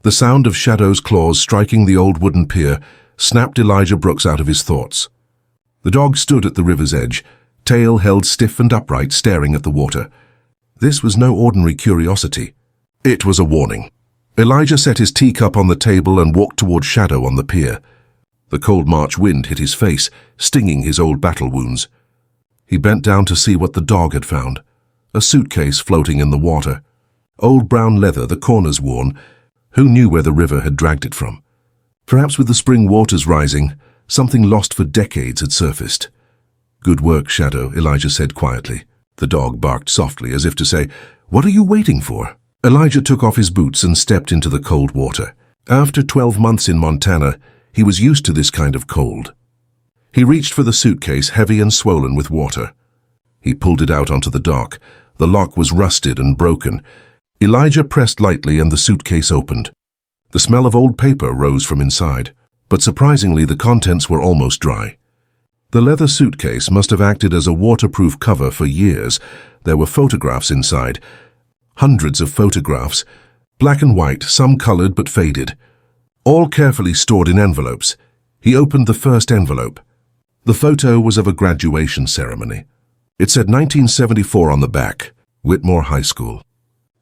The sound of Shadow's claws striking the old wooden pier snapped Elijah Brooks out of his thoughts. The dog stood at the river's edge, tail held stiff and upright, staring at the water. This was no ordinary curiosity. It was a warning. Elijah set his teacup on the table and walked toward Shadow on the pier. The cold March wind hit his face, stinging his old battle wounds. He bent down to see what the dog had found. A suitcase floating in the water. Old brown leather, the corners worn. Who knew where the river had dragged it from? Perhaps with the spring waters rising, something lost for decades had surfaced. "Good work, Shadow," Elijah said quietly. The dog barked softly, as if to say, "What are you waiting for?" Elijah took off his boots and stepped into the cold water. After 12 months in Montana, he was used to this kind of cold. He reached for the suitcase, heavy and swollen with water. He pulled it out onto the dock. The lock was rusted and broken. Elijah pressed lightly and the suitcase opened. The smell of old paper rose from inside, but surprisingly the contents were almost dry. The leather suitcase must have acted as a waterproof cover for years. There were photographs inside. Hundreds of photographs, black and white, some colored but faded. All carefully stored in envelopes. He opened the first envelope. The photo was of a graduation ceremony. It said 1974 on the back, Whitmore High School.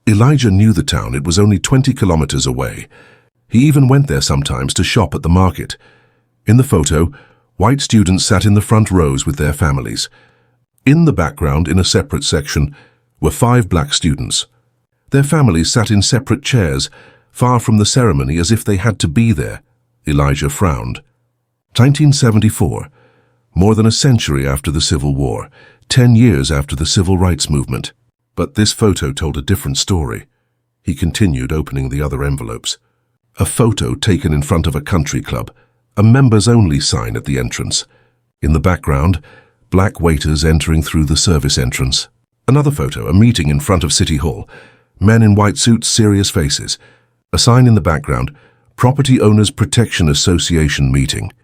Elijah knew the town. It was only 20 kilometers away. He even went there sometimes to shop at the market. In the photo, white students sat in the front rows with their families. In the background, in a separate section, were 5 black students. Their families sat in separate chairs, far from the ceremony, as if they had to be there. Elijah frowned. 1974, more than a century after the Civil War, 10 years after the Civil Rights Movement. But this photo told a different story. He continued, opening the other envelopes. A photo taken in front of a country club, a members-only sign at the entrance. In the background, black waiters entering through the service entrance. Another photo, a meeting in front of City Hall. Men in white suits, serious faces. A sign in the background, Property Owners Protection Association meeting.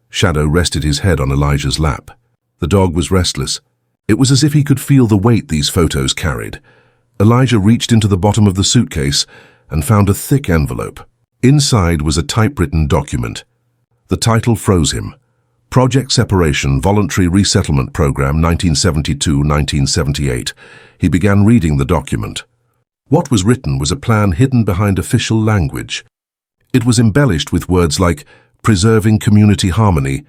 Shadow rested his head on Elijah's lap. The dog was restless. It was as if he could feel the weight these photos carried. Elijah reached into the bottom of the suitcase and found a thick envelope. Inside was a typewritten document. The title froze him. Project Separation, Voluntary Resettlement Program, 1972-1978. He began reading the document. What was written was a plan hidden behind official language. It was embellished with words like preserving community harmony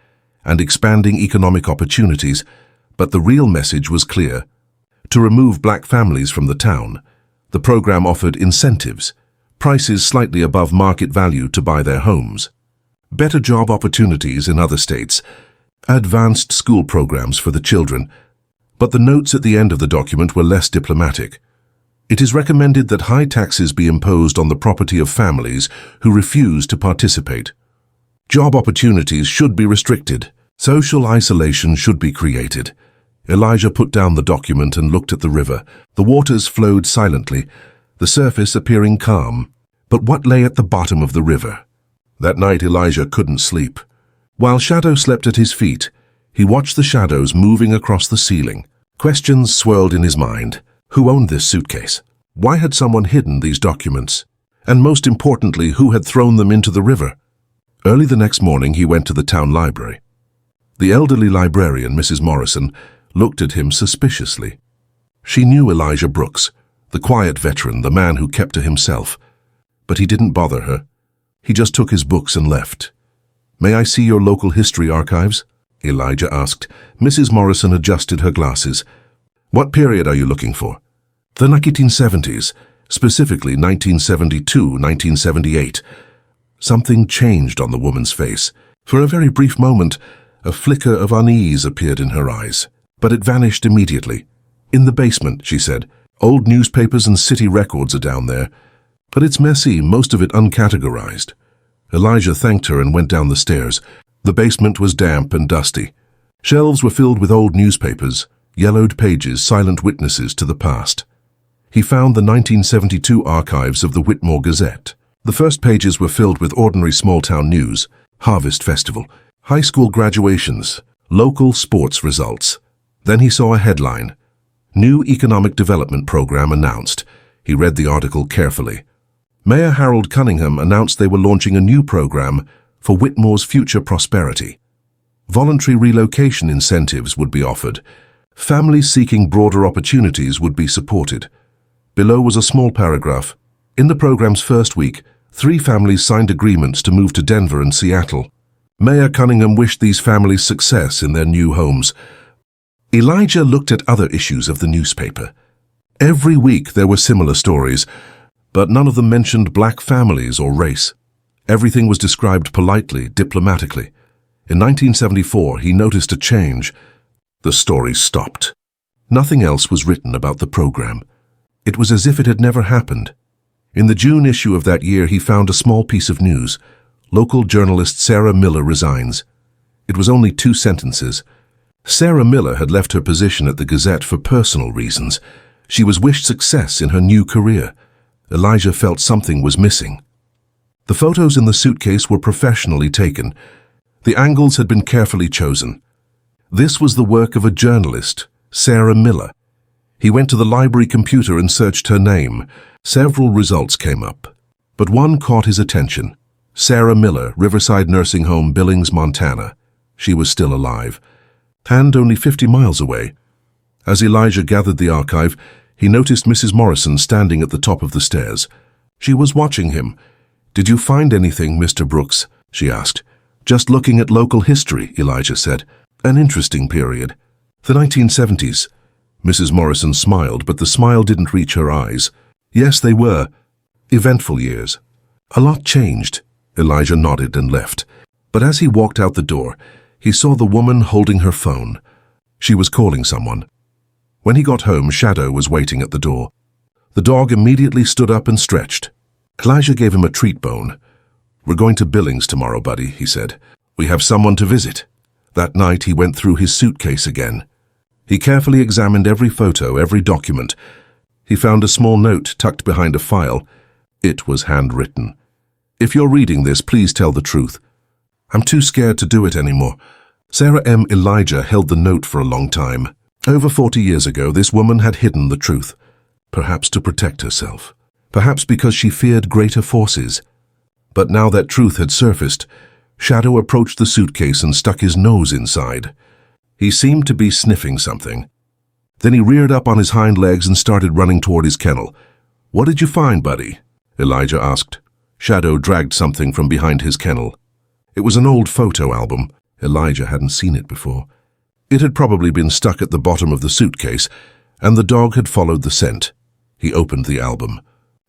and expanding economic opportunities, but the real message was clear. To remove black families from the town, the program offered incentives, prices slightly above market value to buy their homes, better job opportunities in other states, advanced school programs for the children. But the notes at the end of the document were less diplomatic. It is recommended that high taxes be imposed on the property of families who refuse to participate. Job opportunities should be restricted. Social isolation should be created. Elijah put down the document and looked at the river. The waters flowed silently, the surface appearing calm. But what lay at the bottom of the river? That night Elijah couldn't sleep. While Shadow slept at his feet, he watched the shadows moving across the ceiling. Questions swirled in his mind. Who owned this suitcase? Why had someone hidden these documents? And most importantly, who had thrown them into the river? Early the next morning he went to the town library. The elderly librarian, Mrs. Morrison, looked at him suspiciously. She knew Elijah Brooks, the quiet veteran, the man who kept to himself. But he didn't bother her. He just took his books and left. "May I see your local history archives?" Elijah asked. Mrs. Morrison adjusted her glasses. "What period are you looking for?" "The 1970s, specifically 1972-1978. Something changed on the woman's face. For a very brief moment, a flicker of unease appeared in her eyes, but it vanished immediately. "In the basement," she said. "Old newspapers and city records are down there. But it's messy, most of it uncategorized." Elijah thanked her and went down the stairs. The basement was damp and dusty. Shelves were filled with old newspapers, yellowed pages, silent witnesses to the past. He found the 1972 archives of the Whitmore Gazette. The first pages were filled with ordinary small-town news, harvest festival, high school graduations, local sports results. Then he saw a headline, "New Economic Development Program Announced." He read the article carefully. Mayor Harold Cunningham announced they were launching a new program for Whitmore's future prosperity. Voluntary relocation incentives would be offered. Families seeking broader opportunities would be supported. Below was a small paragraph. In the program's first week, 3 families signed agreements to move to Denver and Seattle. Mayor Cunningham wished these families success in their new homes. Elijah looked at other issues of the newspaper. Every week there were similar stories, but none of them mentioned black families or race. Everything was described politely, diplomatically. In 1974, he noticed a change. The story stopped. Nothing else was written about the program. It was as if it had never happened. In the June issue of that year, he found a small piece of news. Local journalist Sarah Miller resigns. It was only 2 sentences. Sarah Miller had left her position at the Gazette for personal reasons. She was wished success in her new career. Elijah felt something was missing. The photos in the suitcase were professionally taken. The angles had been carefully chosen. This was the work of a journalist, Sarah Miller. He went to the library computer and searched her name. Several results came up, but one caught his attention. Sarah Miller, Riverside Nursing Home, Billings, Montana. She was still alive, and only 50 miles away. As Elijah gathered the archive, he noticed Mrs. Morrison standing at the top of the stairs. She was watching him. "Did you find anything, Mr. Brooks?" she asked. "Just looking at local history," Elijah said. "An interesting period." "The 1970s. Mrs. Morrison smiled, but the smile didn't reach her eyes. "Yes, they were. Eventful years." "A lot changed." Elijah nodded and left. But as he walked out the door, he saw the woman holding her phone. She was calling someone. When he got home, Shadow was waiting at the door. The dog immediately stood up and stretched. Elijah gave him a treat bone. "We're going to Billings tomorrow, buddy," he said. "We have someone to visit." That night he went through his suitcase again. He carefully examined every photo, every document. He found a small note tucked behind a file. It was handwritten. "If you're reading this, please tell the truth. I'm too scared to do it anymore." Sarah M. Elijah held the note for a long time. Over 40 years ago, this woman had hidden the truth, perhaps to protect herself, perhaps because she feared greater forces. But now that truth had surfaced, Shadow approached the suitcase and stuck his nose inside. He seemed to be sniffing something. Then he reared up on his hind legs and started running toward his kennel. "What did you find, buddy?" Elijah asked. Shadow dragged something from behind his kennel. It was an old photo album. Elijah hadn't seen it before. It had probably been stuck at the bottom of the suitcase, and the dog had followed the scent. He opened the album.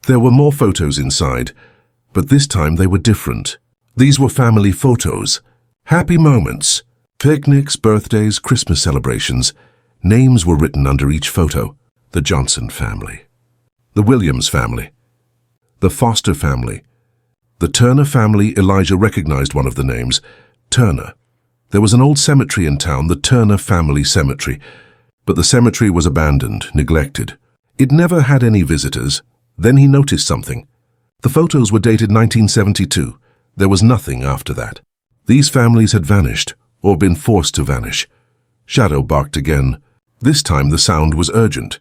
There were more photos inside, but this time they were different. These were family photos. Happy moments. Picnics, birthdays, Christmas celebrations. Names were written under each photo. The Johnson family. The Williams family. The Foster family. The Turner family. Elijah recognized one of the names. Turner. There was an old cemetery in town, the Turner Family Cemetery, but the cemetery was abandoned, neglected. It never had any visitors. Then he noticed something. The photos were dated 1972. There was nothing after that. These families had vanished, or been forced to vanish. Shadow barked again. This time the sound was urgent.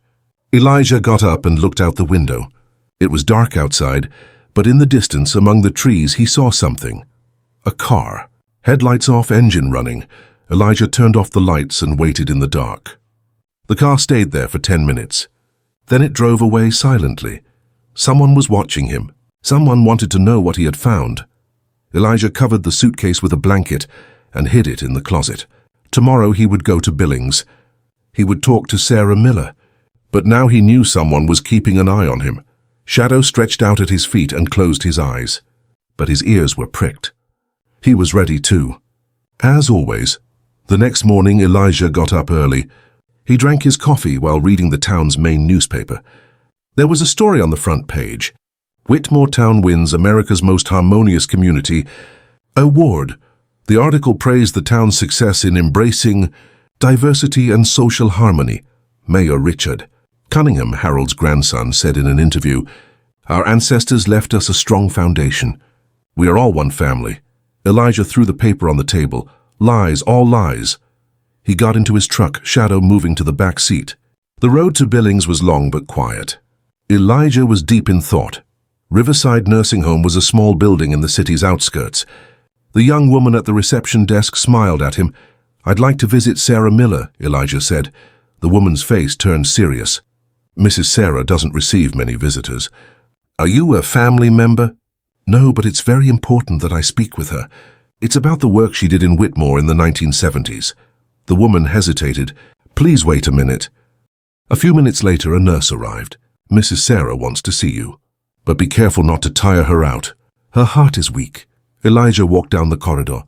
Elijah got up and looked out the window. It was dark outside, but in the distance, among the trees, he saw something. A car. Headlights off, engine running. Elijah turned off the lights and waited in the dark. The car stayed there for 10 minutes. Then it drove away silently. Someone was watching him. Someone wanted to know what he had found. Elijah covered the suitcase with a blanket and hid it in the closet. Tomorrow he would go to Billings. He would talk to Sarah Miller. But now he knew someone was keeping an eye on him. Shadow stretched out at his feet and closed his eyes. But his ears were pricked. He was ready too. As always, the next morning Elijah got up early. He drank his coffee while reading the town's main newspaper. There was a story on the front page. Whitmore Town wins America's Most Harmonious Community Award. The article praised the town's success in embracing diversity and social harmony. Mayor Richard Cunningham, Harold's grandson, said in an interview, "Our ancestors left us a strong foundation. We are all one family." Elijah threw the paper on the table. Lies, all lies. He got into his truck, Shadow moving to the back seat. The road to Billings was long but quiet. Elijah was deep in thought. Riverside Nursing Home was a small building in the city's outskirts. The young woman at the reception desk smiled at him. "I'd like to visit Sarah Miller," Elijah said. The woman's face turned serious. "Mrs. Sarah doesn't receive many visitors." "Are you a family member?" "No, but it's very important that I speak with her. It's about the work she did in Whitmore in the 1970s. The woman hesitated. "Please wait a minute." A few minutes later, a nurse arrived. "Mrs. Sarah wants to see you. But be careful not to tire her out. Her heart is weak." Elijah walked down the corridor.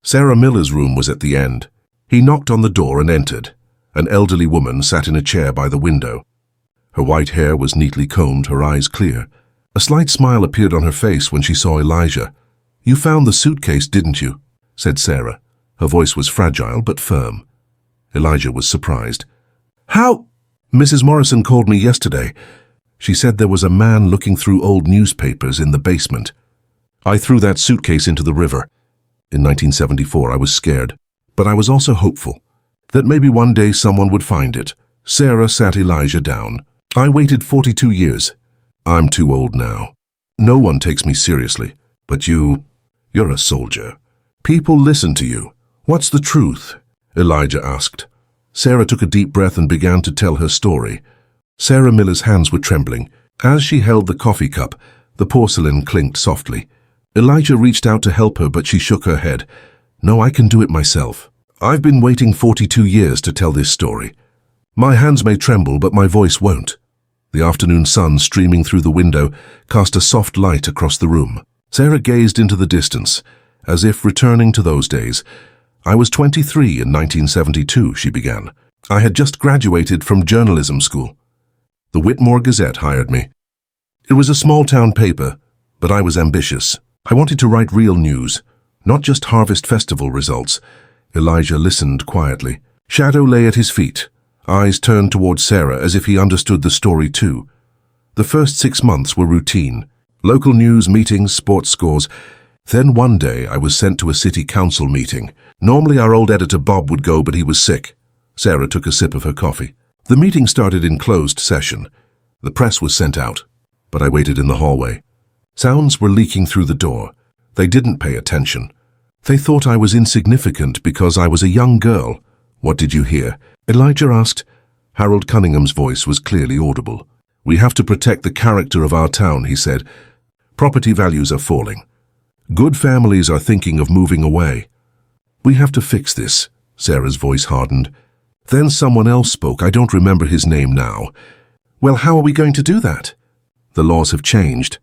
Sarah Miller's room was at the end. He knocked on the door and entered. An elderly woman sat in a chair by the window. Her white hair was neatly combed, her eyes clear. A slight smile appeared on her face when she saw Elijah. "You found the suitcase, didn't you?" said Sarah. Her voice was fragile but firm. Elijah was surprised. "How?" "Mrs. Morrison called me yesterday. She said there was a man looking through old newspapers in the basement. I threw that suitcase into the river. In 1974, I was scared, but I was also hopeful that maybe one day someone would find it." Sarah sat Elijah down. "I waited 42 years. I'm too old now. No one takes me seriously. But you're a soldier. People listen to you. What's the truth?" Elijah asked. Sarah took a deep breath and began to tell her story. Sarah Miller's hands were trembling. As she held the coffee cup, the porcelain clinked softly. Elijah reached out to help her, but she shook her head. "No, I can do it myself. I've been waiting 42 years to tell this story. My hands may tremble, but my voice won't." The afternoon sun streaming through the window cast a soft light across the room. Sarah gazed into the distance, as if returning to those days. "I was 23 in 1972, she began. "I had just graduated from journalism school. The Whitmore Gazette hired me. It was a small-town paper, but I was ambitious. I wanted to write real news, not just Harvest Festival results." Elijah listened quietly. Shadow lay at his feet, eyes turned towards Sarah as if he understood the story too. The first 6 months were routine. Local news, meetings, sports scores. Then one day I was sent to a city council meeting. Normally our old editor Bob would go, but he was sick. Sarah took a sip of her coffee. The meeting started in closed session. The press was sent out, but I waited in the hallway. Sounds were leaking through the door. They didn't pay attention. They thought I was insignificant because I was a young girl. "What did you hear?" Elijah asked. Harold Cunningham's voice was clearly audible. "We have to protect the character of our town," he said. "Property values are falling. Good families are thinking of moving away. We have to fix this." Sarah's voice hardened. Then someone else spoke. I don't remember his name now. "Well, how are we going to do that?" "The laws have changed.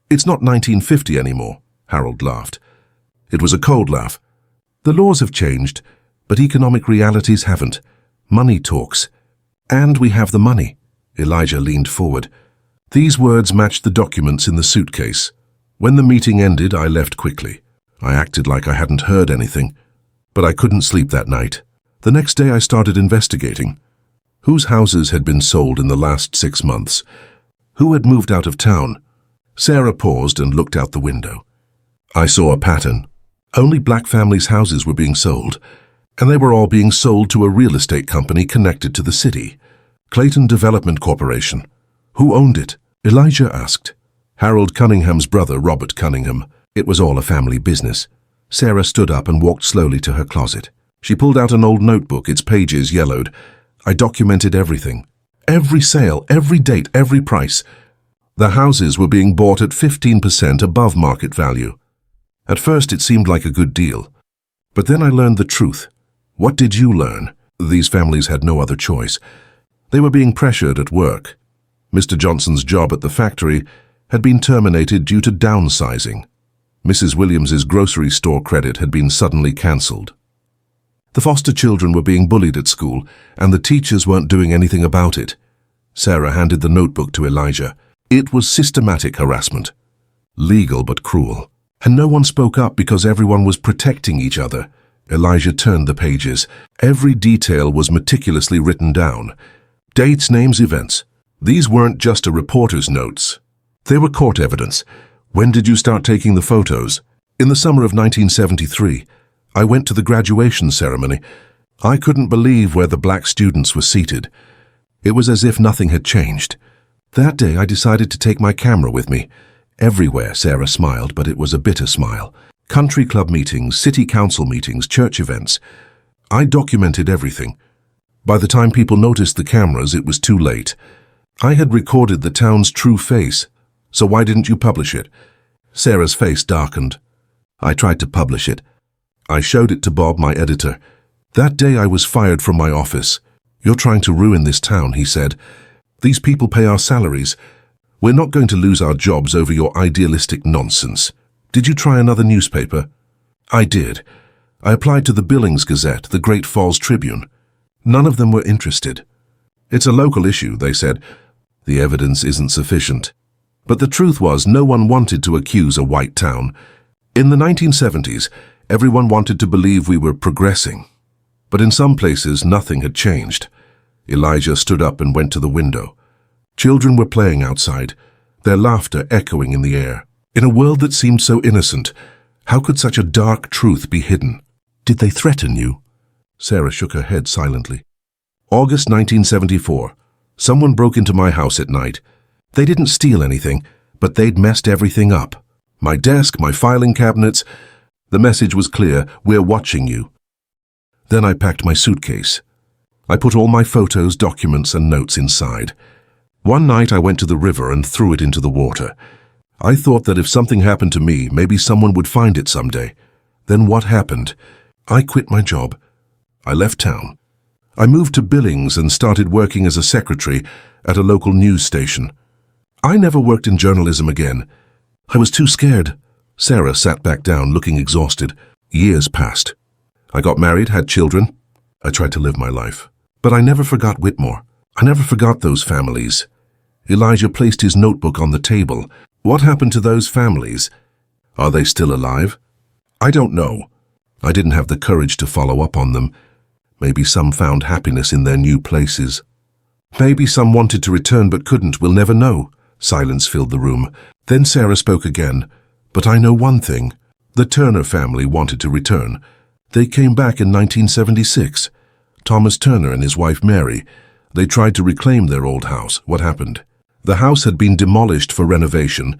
It's not 1950 anymore," Harold laughed. It was a cold laugh. "The laws have changed, but economic realities haven't. Money talks. And we have the money." Elijah leaned forward. These words matched the documents in the suitcase. When the meeting ended, I left quickly. I acted like I hadn't heard anything. But I couldn't sleep that night. The next day I started investigating. Whose houses had been sold in the last 6 months? Who had moved out of town? Sarah paused and looked out the window. I saw a pattern. Only black families' houses were being sold, and they were all being sold to a real estate company connected to the city. Clayton Development Corporation. Who owned it? Elijah asked. Harold Cunningham's brother, Robert Cunningham. It was all a family business. Sarah stood up and walked slowly to her closet. She pulled out an old notebook, its pages yellowed. I documented everything. Every sale, every date, every price. The houses were being bought at 15% above market value. At first it seemed like a good deal. But then I learned the truth. What did you learn? These families had no other choice. They were being pressured at work. Mr. Johnson's job at the factory had been terminated due to downsizing. Mrs. Williams's grocery store credit had been suddenly cancelled. The foster children were being bullied at school, and the teachers weren't doing anything about it. Sarah handed the notebook to Elijah. It was systematic harassment. Legal but cruel. And no one spoke up because everyone was protecting each other. Elijah turned the pages. Every detail was meticulously written down. Dates, names, events. These weren't just a reporter's notes. They were court evidence. When did you start taking the photos? In the summer of 1973. I went to the graduation ceremony. I couldn't believe where the black students were seated. It was as if nothing had changed. That day I decided to take my camera with me. Everywhere, Sarah smiled, but it was a bitter smile. Country club meetings, city council meetings, church events. I documented everything. By the time people noticed the cameras, it was too late. I had recorded the town's true face, so why didn't you publish it? Sarah's face darkened. I tried to publish it. I showed it to Bob, my editor. That day I was fired from my office. You're trying to ruin this town, he said. These people pay our salaries. We're not going to lose our jobs over your idealistic nonsense. Did you try another newspaper? I did. I applied to the Billings Gazette, the Great Falls Tribune. None of them were interested. It's a local issue, they said. The evidence isn't sufficient. But the truth was, no one wanted to accuse a white town. In the 1970s, everyone wanted to believe we were progressing. But in some places, nothing had changed. Elijah stood up and went to the window. Children were playing outside, their laughter echoing in the air. In a world that seemed so innocent, how could such a dark truth be hidden? Did they threaten you? Sarah shook her head silently. August 1974. Someone broke into my house at night. They didn't steal anything, but they'd messed everything up. My desk, my filing cabinets. The message was clear: we're watching you. Then I packed my suitcase. I put all my photos, documents, and notes inside. One night I went to the river and threw it into the water. I thought that if something happened to me, maybe someone would find it someday. Then what happened? I quit my job. I left town. I moved to Billings and started working as a secretary at a local news station. I never worked in journalism again. I was too scared. Sarah sat back down, looking exhausted. Years passed. I got married, had children. I tried to live my life. But I never forgot Whitmore. I never forgot those families. Elijah placed his notebook on the table. What happened to those families? Are they still alive? I don't know. I didn't have the courage to follow up on them. Maybe some found happiness in their new places. Maybe some wanted to return but couldn't. We'll never know. Silence filled the room. Then Sarah spoke again. But I know one thing. The Turner family wanted to return. They came back in 1976. Thomas Turner and his wife Mary. They tried to reclaim their old house. What happened? The house had been demolished for renovation.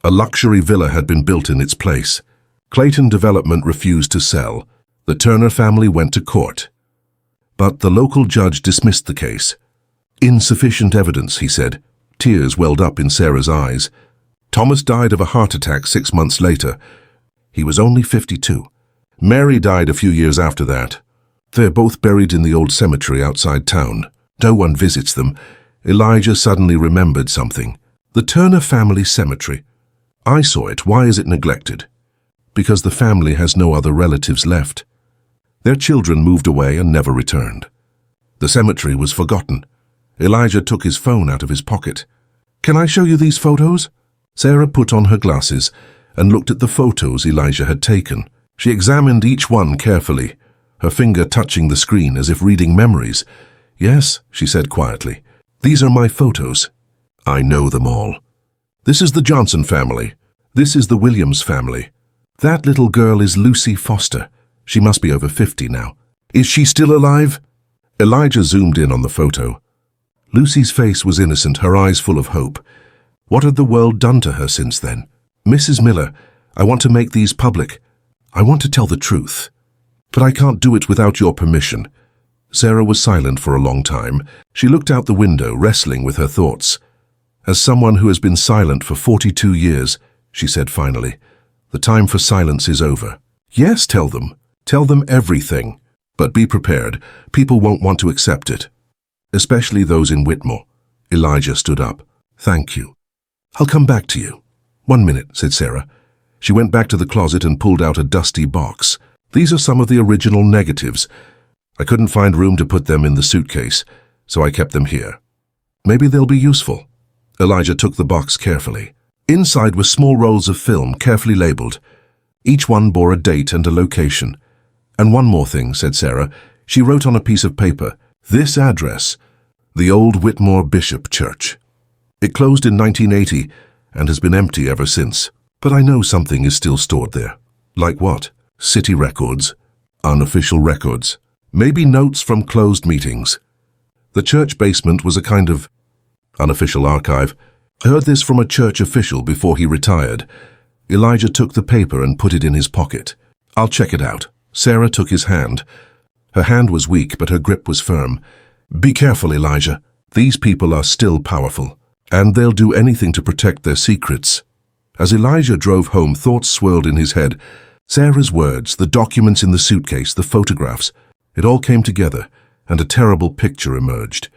A luxury villa had been built in its place. Clayton Development refused to sell. The Turner family went to court. But the local judge dismissed the case. Insufficient evidence, he said. Tears welled up in Sarah's eyes. Thomas died of a heart attack 6 months later. He was only 52. Mary died a few years after that. They're both buried in the old cemetery outside town. No one visits them. Elijah suddenly remembered something. The Turner family cemetery. I saw it. Why is it neglected? Because the family has no other relatives left. Their children moved away and never returned. The cemetery was forgotten. Elijah took his phone out of his pocket. Can I show you these photos? Sarah put on her glasses and looked at the photos Elijah had taken. She examined each one carefully, her finger touching the screen as if reading memories. Yes, she said quietly. These are my photos. I know them all. This is the Johnson family. This is the Williams family. That little girl is Lucy Foster. She must be over 50 now. Is she still alive? Elijah zoomed in on the photo. Lucy's face was innocent, her eyes full of hope. What had the world done to her since then? Mrs. Miller, I want to make these public. I want to tell the truth. But I can't do it without your permission. Sarah was silent for a long time. She looked out the window, wrestling with her thoughts. As someone who has been silent for 42 years, she said finally, the time for silence is over. Yes, tell them. Tell them everything. But be prepared. People won't want to accept it. Especially those in Whitmore. Elijah stood up. Thank you. I'll come back to you. 1 minute, said Sarah. She went back to the closet and pulled out a dusty box. These are some of the original negatives. I couldn't find room to put them in the suitcase, so I kept them here. Maybe they'll be useful. Elijah took the box carefully. Inside were small rolls of film, carefully labeled. Each one bore a date and a location. And one more thing, said Sarah. She wrote on a piece of paper, this address, the old Whitmore Bishop Church. It closed in 1980 and has been empty ever since. But I know something is still stored there. Like what? City records, unofficial records, maybe notes from closed meetings. The church basement was a kind of unofficial archive. I heard this from a church official before he retired. Elijah took the paper and put it in his pocket. I'll check it out. Sarah took his hand. Her hand was weak, but her grip was firm. Be careful, Elijah. These people are still powerful, and they'll do anything to protect their secrets. As Elijah drove home, thoughts swirled in his head. Sarah's words, the documents in the suitcase, the photographs, it all came together, and a terrible picture emerged.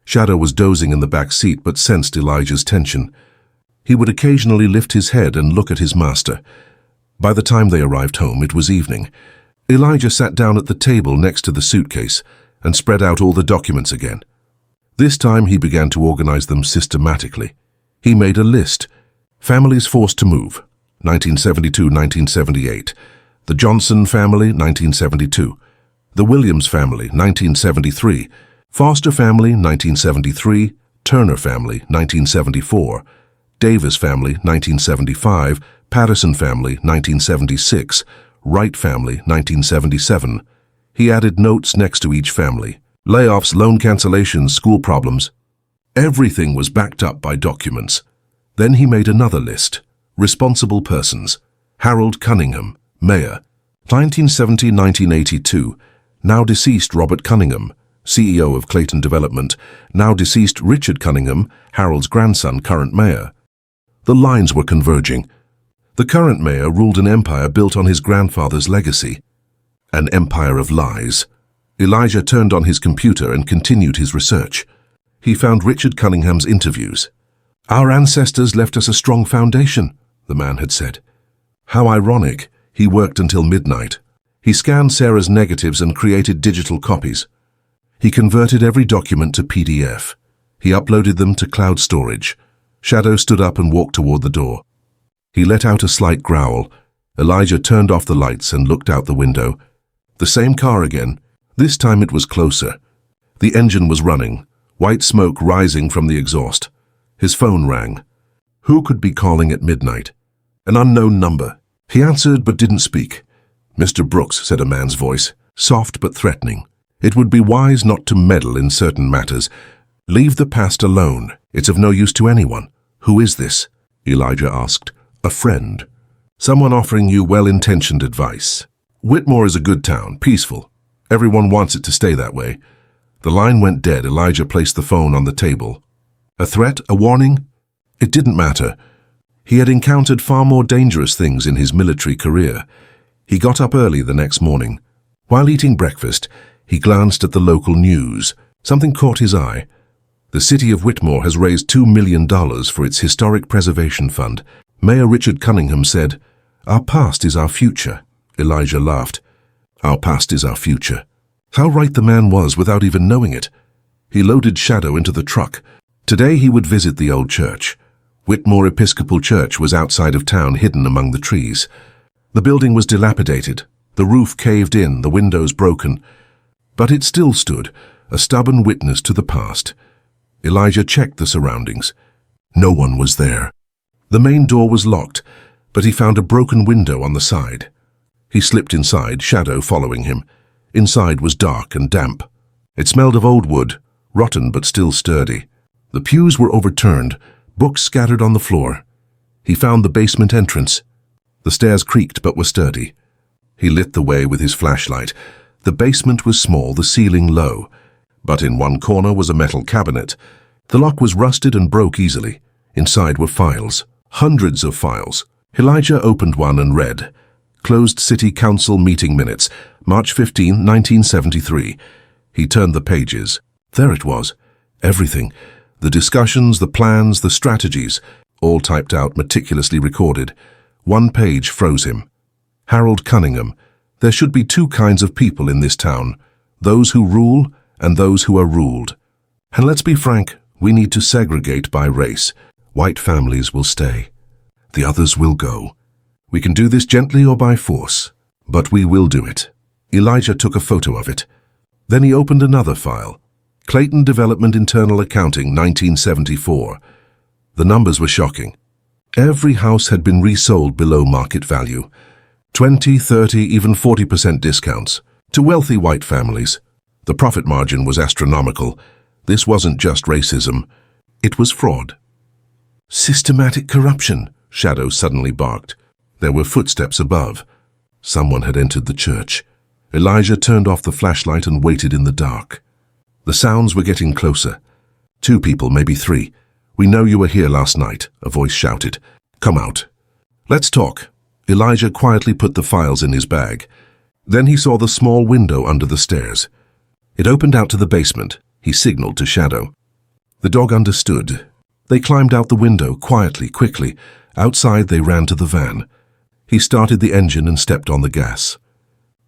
Shadow was dozing in the back seat, but sensed Elijah's tension. He would occasionally lift his head and look at his master. By the time they arrived home, it was evening. Elijah sat down at the table next to the suitcase and spread out all the documents again. This time he began to organize them systematically. He made a list. Families forced to move, 1972-1978. The Johnson family, 1972. The Williams family, 1973. Foster family, 1973. Turner family, 1974. Davis family, 1975. Patterson family, 1976. Wright family, 1977. He added notes next to each family. Layoffs, loan cancellations, school problems. Everything was backed up by documents. Then he made another list. Responsible persons. Harold Cunningham, Mayor. 1970-1982. Now deceased Robert Cunningham, CEO of Clayton Development. Now deceased Richard Cunningham, Harold's grandson, current mayor. The lines were converging. The current mayor ruled an empire built on his grandfather's legacy. An empire of lies. Elijah turned on his computer and continued his research. He found Richard Cunningham's interviews. Our ancestors left us a strong foundation, the man had said. How ironic, he worked until midnight. He scanned Sarah's negatives and created digital copies. He converted every document to PDF. He uploaded them to cloud storage. Shadow stood up and walked toward the door. He let out a slight growl. Elijah turned off the lights and looked out the window. The same car again. This time it was closer. The engine was running, white smoke rising from the exhaust. His phone rang. Who could be calling at midnight? An unknown number. He answered but didn't speak. Mr. Brooks, said a man's voice, soft but threatening. It would be wise not to meddle in certain matters. Leave the past alone. It's of no use to anyone. Who is this? Elijah asked. A friend. Someone offering you well-intentioned advice. Whitmore is a good town, peaceful. Everyone wants it to stay that way. The line went dead. Elijah placed the phone on the table. A threat? A warning? It didn't matter. He had encountered far more dangerous things in his military career. He got up early the next morning. While eating breakfast, he glanced at the local news. Something caught his eye. The city of Whitmore has raised $2 million for its Historic Preservation Fund. Mayor Richard Cunningham said, Our past is our future. Elijah laughed. Our past is our future. How right the man was without even knowing it. He loaded Shadow into the truck. Today he would visit the old church. Whitmore Episcopal Church was outside of town, hidden among the trees. The building was dilapidated, the roof caved in, the windows broken. But it still stood, a stubborn witness to the past. Elijah checked the surroundings. No one was there. The main door was locked, but he found a broken window on the side. He slipped inside, Shadow following him. Inside was dark and damp. It smelled of old wood, rotten but still sturdy. The pews were overturned, books scattered on the floor. He found the basement entrance. The stairs creaked but were sturdy. He lit the way with his flashlight. The basement was small, the ceiling low. But in one corner was a metal cabinet. The lock was rusted and broke easily. Inside were files, hundreds of files. Elijah opened one and read. Closed City Council Meeting Minutes, March 15, 1973. He turned the pages. There it was. Everything. The discussions, the plans, the strategies, all typed out, meticulously recorded. One page froze him. Harold Cunningham. There should be two kinds of people in this town. Those who rule and those who are ruled. And let's be frank, we need to segregate by race. White families will stay. The others will go. We can do this gently or by force, but we will do it. Elijah took a photo of it. Then he opened another file. Clayton Development Internal Accounting, 1974. The numbers were shocking. Every house had been resold below market value. 20, 30, even 40% discounts. To wealthy white families. The profit margin was astronomical. This wasn't just racism. It was fraud. Systematic corruption, Shadow suddenly barked. There were footsteps above. Someone had entered the church. Elijah turned off the flashlight and waited in the dark. The sounds were getting closer. 2 people, maybe 3. We know you were here last night, a voice shouted. Come out. Let's talk. Elijah quietly put the files in his bag. Then he saw the small window under the stairs. It opened out to the basement. He signaled to Shadow. The dog understood. They climbed out the window, quietly, quickly. Outside, they ran to the van. He started the engine and stepped on the gas.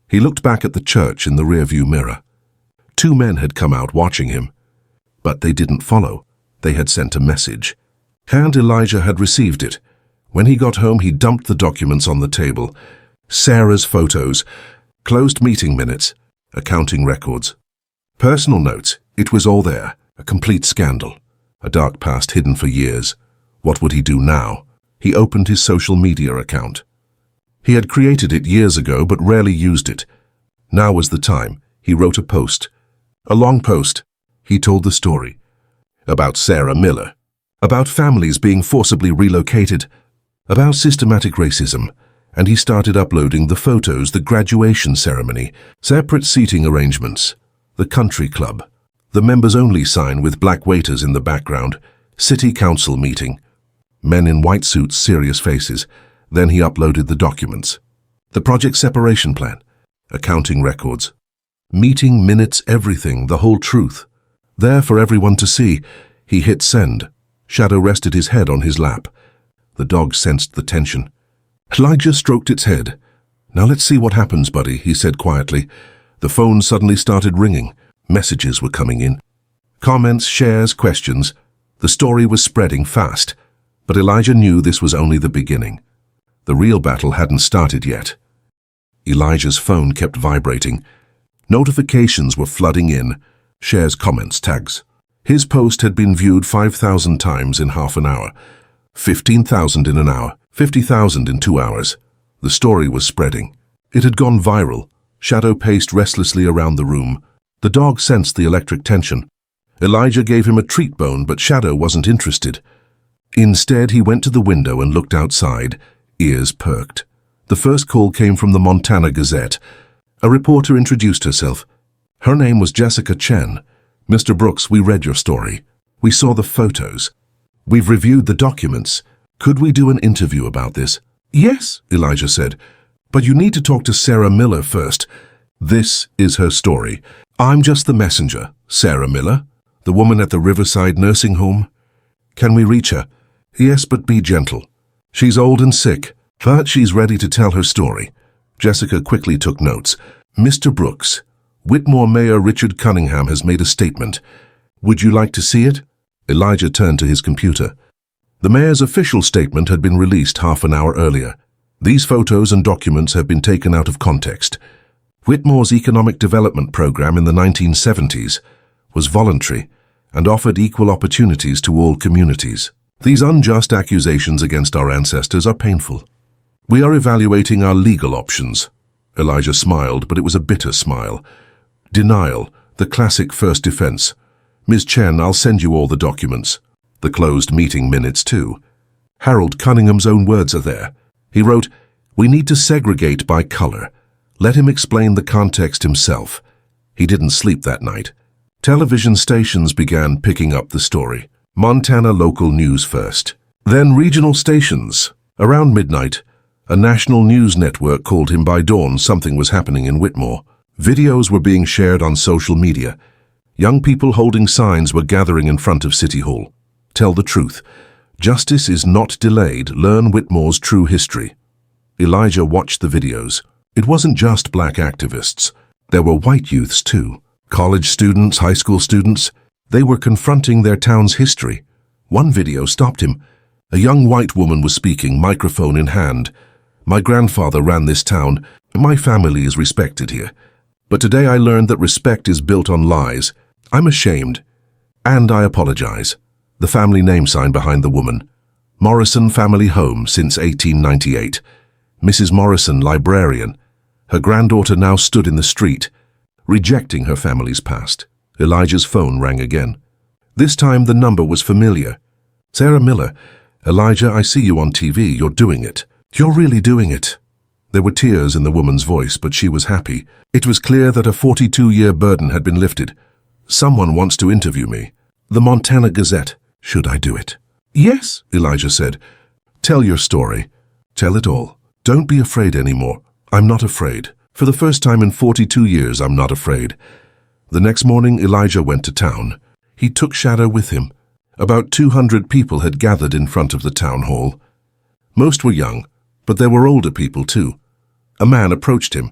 He looked back at the church in the rearview mirror. 2 men had come out watching him. But they didn't follow. They had sent a message. And Elijah had received it. When he got home, he dumped the documents on the table. Sarah's photos, closed meeting minutes, accounting records, personal notes. It was all there. A complete scandal. A dark past hidden for years. What would he do now? He opened his social media account. He had created it years ago but rarely used it. Now was the time. He wrote a post. A long post. He told the story. About Sarah Miller. About families being forcibly relocated. About systematic racism. And he started uploading the photos, the graduation ceremony, separate seating arrangements, the country club, the members-only sign with black waiters in the background, city council meeting, men in white suits, serious faces. Then he uploaded the documents. The project separation plan, accounting records, meeting minutes, everything, the whole truth. There for everyone to see. He hit send. Shadow rested his head on his lap. The dog sensed the tension. Elijah stroked its head. Now let's see what happens, buddy, he said quietly. The phone suddenly started ringing. Messages were coming in. Comments, shares, questions. The story was spreading fast. But Elijah knew this was only the beginning. The real battle hadn't started yet. Elijah's phone kept vibrating. Notifications were flooding in. Shares, comments, tags. His post had been viewed 5,000 times in half an hour, 15,000 in an hour, 50,000 in 2 hours. The story was spreading. It had gone viral. Shadow paced restlessly around the room. The dog sensed the electric tension. Elijah gave him a treat bone, but Shadow wasn't interested. Instead, he went to the window and looked outside. Ears perked. The first call came from the Montana Gazette. A reporter introduced herself. Her name was Jessica Chen. Mr. Brooks, we read your story. We saw the photos. We've reviewed the documents. Could we do an interview about this? Yes, Elijah said. But you need to talk to Sarah Miller first. This is her story. I'm just the messenger. Sarah Miller? The woman at the Riverside nursing home? Can we reach her? Yes, but be gentle. She's old and sick, but she's ready to tell her story. Jessica quickly took notes. Mr. Brooks, Whitmore Mayor Richard Cunningham has made a statement. Would you like to see it? Elijah turned to his computer. The mayor's official statement had been released half an hour earlier. These photos and documents have been taken out of context. Whitmore's economic development program in the 1970s was voluntary and offered equal opportunities to all communities. These unjust accusations against our ancestors are painful. We are evaluating our legal options. Elijah smiled, but it was a bitter smile. Denial, the classic first defense. Ms. Chen, I'll send you all the documents. The closed meeting minutes, too. Harold Cunningham's own words are there. He wrote, "We need to segregate by color. Let him explain the context himself." He didn't sleep that night. Television stations began picking up the story. Montana local news first. Then regional stations. Around midnight, a national news network called him by dawn. Something was happening in Whitmore. Videos were being shared on social media. Young people holding signs were gathering in front of City Hall. Tell the truth. Justice is not delayed. Learn Whitmore's true history. Elijah watched the videos. It wasn't just black activists. There were white youths too. College students, high school students. They were confronting their town's history. One video stopped him. A young white woman was speaking, microphone in hand. My grandfather ran this town. My family is respected here. But today I learned that respect is built on lies. I'm ashamed. And I apologize. The family name sign behind the woman. Morrison Family Home since 1898. Mrs. Morrison, librarian. Her granddaughter now stood in the street, rejecting her family's past. Elijah's phone rang again. This time the number was familiar. Sarah Miller, Elijah, I see you on TV. You're doing it. You're really doing it. There were tears in the woman's voice, but she was happy. It was clear that a 42-year burden had been lifted. Someone wants to interview me. The Montana Gazette. Should I do it? Yes, Elijah said. Tell your story. Tell it all. Don't be afraid anymore. I'm not afraid. For the first time in 42 years, I'm not afraid. The next morning, Elijah went to town. He took Shadow with him. About 200 people had gathered in front of the town hall. Most were young, but there were older people too. A man approached him.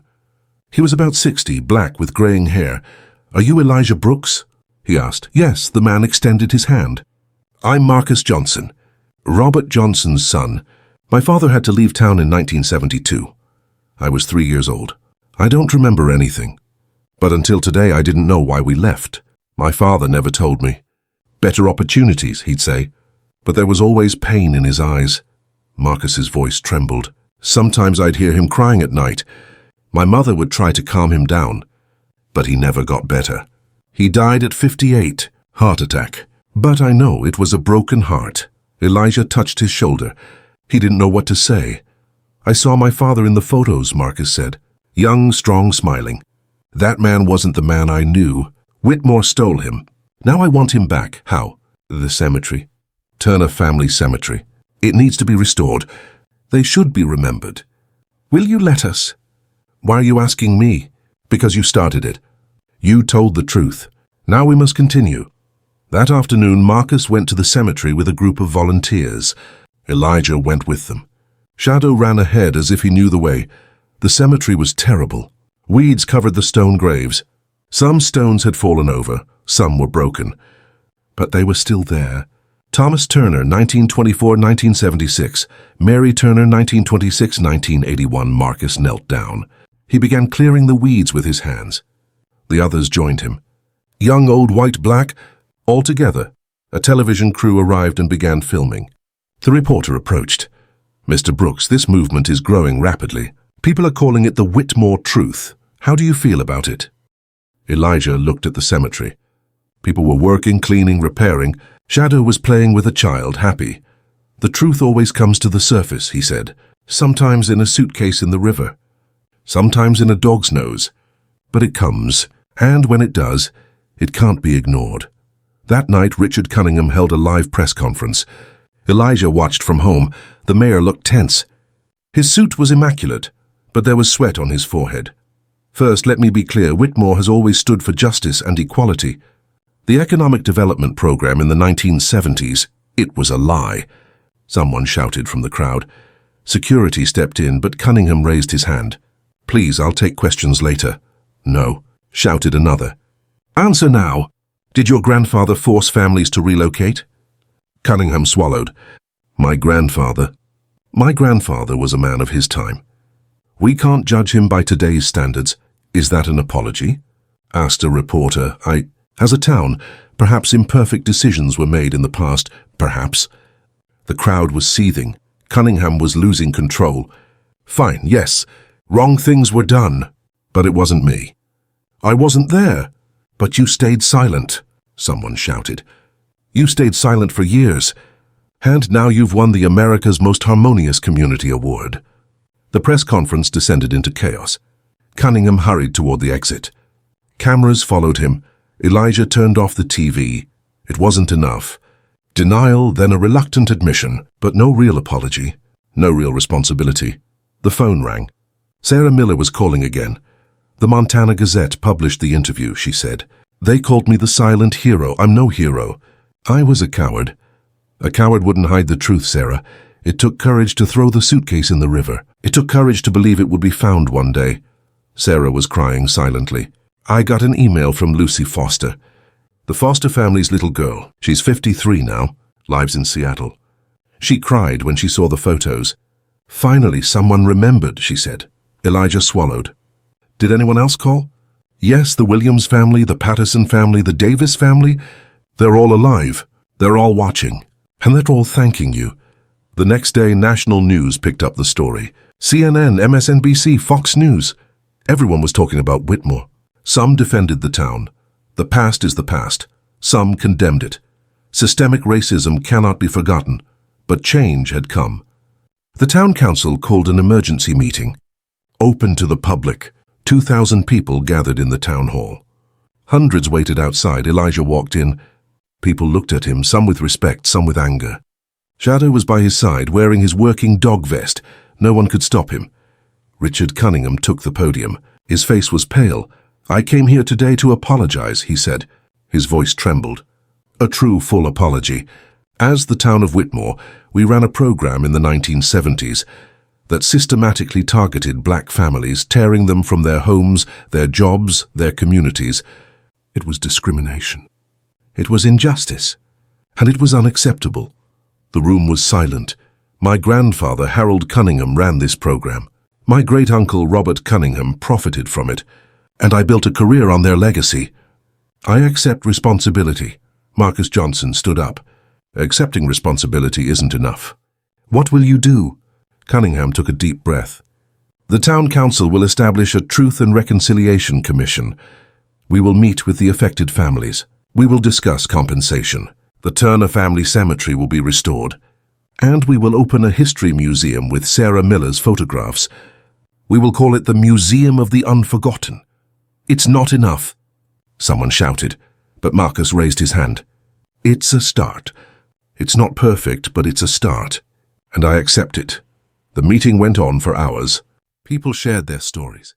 He was about 60, black with graying hair. Are you Elijah Brooks? He asked. Yes, the man extended his hand. I'm Marcus Johnson, Robert Johnson's son. My father had to leave town in 1972. I was 3 years old. I don't remember anything. But until today, I didn't know why we left. My father never told me. Better opportunities, he'd say. But there was always pain in his eyes. Marcus's voice trembled. Sometimes I'd hear him crying at night. My mother would try to calm him down. But he never got better. He died at 58, heart attack. But I know it was a broken heart. Elijah touched his shoulder. He didn't know what to say. I saw my father in the photos, Marcus said. Young, strong, smiling. That man wasn't the man I knew. Whitmore stole him. Now I want him back. How? The cemetery. Turner Family Cemetery. It needs to be restored. They should be remembered. Will you let us? Why are you asking me? Because you started it. You told the truth. Now we must continue. That afternoon, Marcus went to the cemetery with a group of volunteers. Elijah went with them. Shadow ran ahead as if he knew the way. The cemetery was terrible. Weeds covered the stone graves. Some stones had fallen over, some were broken. But they were still there. Thomas Turner, 1924-1976. Mary Turner, 1926-1981. Marcus knelt down. He began clearing the weeds with his hands. The others joined him. Young, old, white, black, all together. A television crew arrived and began filming. The reporter approached. Mr. Brooks, this movement is growing rapidly. People are calling it the Whitmore Truth. How do you feel about it? Elijah looked at the cemetery. People were working, cleaning, repairing. Shadow was playing with a child, happy. The truth always comes to the surface, he said. Sometimes in a suitcase in the river. Sometimes in a dog's nose. But it comes, and when it does, it can't be ignored. That night, Richard Cunningham held a live press conference. Elijah watched from home. The mayor looked tense. His suit was immaculate, but there was sweat on his forehead. First, let me be clear, Whitmore has always stood for justice and equality. The economic development program in the 1970s, it was a lie. Someone shouted from the crowd. Security stepped in, but Cunningham raised his hand. Please, I'll take questions later. No, shouted another. Answer now. Did your grandfather force families to relocate? Cunningham swallowed. My grandfather was a man of his time. We can't judge him by today's standards. Is that an apology? Asked a reporter. As a town, perhaps imperfect decisions were made in the past, perhaps. The crowd was seething. Cunningham was losing control. Fine, yes, wrong things were done, but it wasn't me. I wasn't there, but you stayed silent, someone shouted. You stayed silent for years, and now you've won the America's Most Harmonious Community Award. The press conference descended into chaos. Cunningham hurried toward the exit. Cameras followed him. Elijah turned off the TV. It wasn't enough. Denial, then a reluctant admission, but no real apology, no real responsibility. The phone rang. Sarah Miller was calling again. The Montana Gazette published the interview, she said. They called me the silent hero. I'm no hero. I was a coward. A coward wouldn't hide the truth, Sarah. It took courage to throw the suitcase in the river. It took courage to believe it would be found one day. Sarah was crying silently. I got an email from Lucy Foster. The Foster family's little girl. She's 53 now, lives in Seattle. She cried when she saw the photos. Finally, someone remembered, she said. Elijah swallowed. Did anyone else call? Yes, the Williams family, the Patterson family, the Davis family. They're all alive. They're all watching. And they're all thanking you. The next day, national news picked up the story. CNN, MSNBC, Fox News. Everyone was talking about Whitmore. Some defended the town. The past is the past. Some condemned it. Systemic racism cannot be forgotten. But change had come. The town council called an emergency meeting. Open to the public, 2,000 people gathered in the town hall. Hundreds waited outside. Elijah walked in. People looked at him, some with respect, some with anger. Shadow was by his side, wearing his working dog vest. No one could stop him. Richard Cunningham took the podium. His face was pale. "I came here today to apologize," he said. His voice trembled. A true full apology. As the town of Whitmore, we ran a program in the 1970s that systematically targeted black families, tearing them from their homes, their jobs, their communities. It was discrimination. It was injustice. And it was unacceptable. The room was silent. My grandfather, Harold Cunningham, ran this program. My great-uncle, Robert Cunningham, profited from it, and I built a career on their legacy. I accept responsibility. Marcus Johnson stood up. Accepting responsibility isn't enough. What will you do? Cunningham took a deep breath. The town council will establish a Truth and Reconciliation Commission. We will meet with the affected families. We will discuss compensation. The Turner family cemetery will be restored. And we will open a history museum with Sarah Miller's photographs. We will call it the Museum of the Unforgotten. It's not enough, someone shouted, but Marcus raised his hand. It's a start. It's not perfect, but it's a start. And I accept it. The meeting went on for hours. People shared their stories.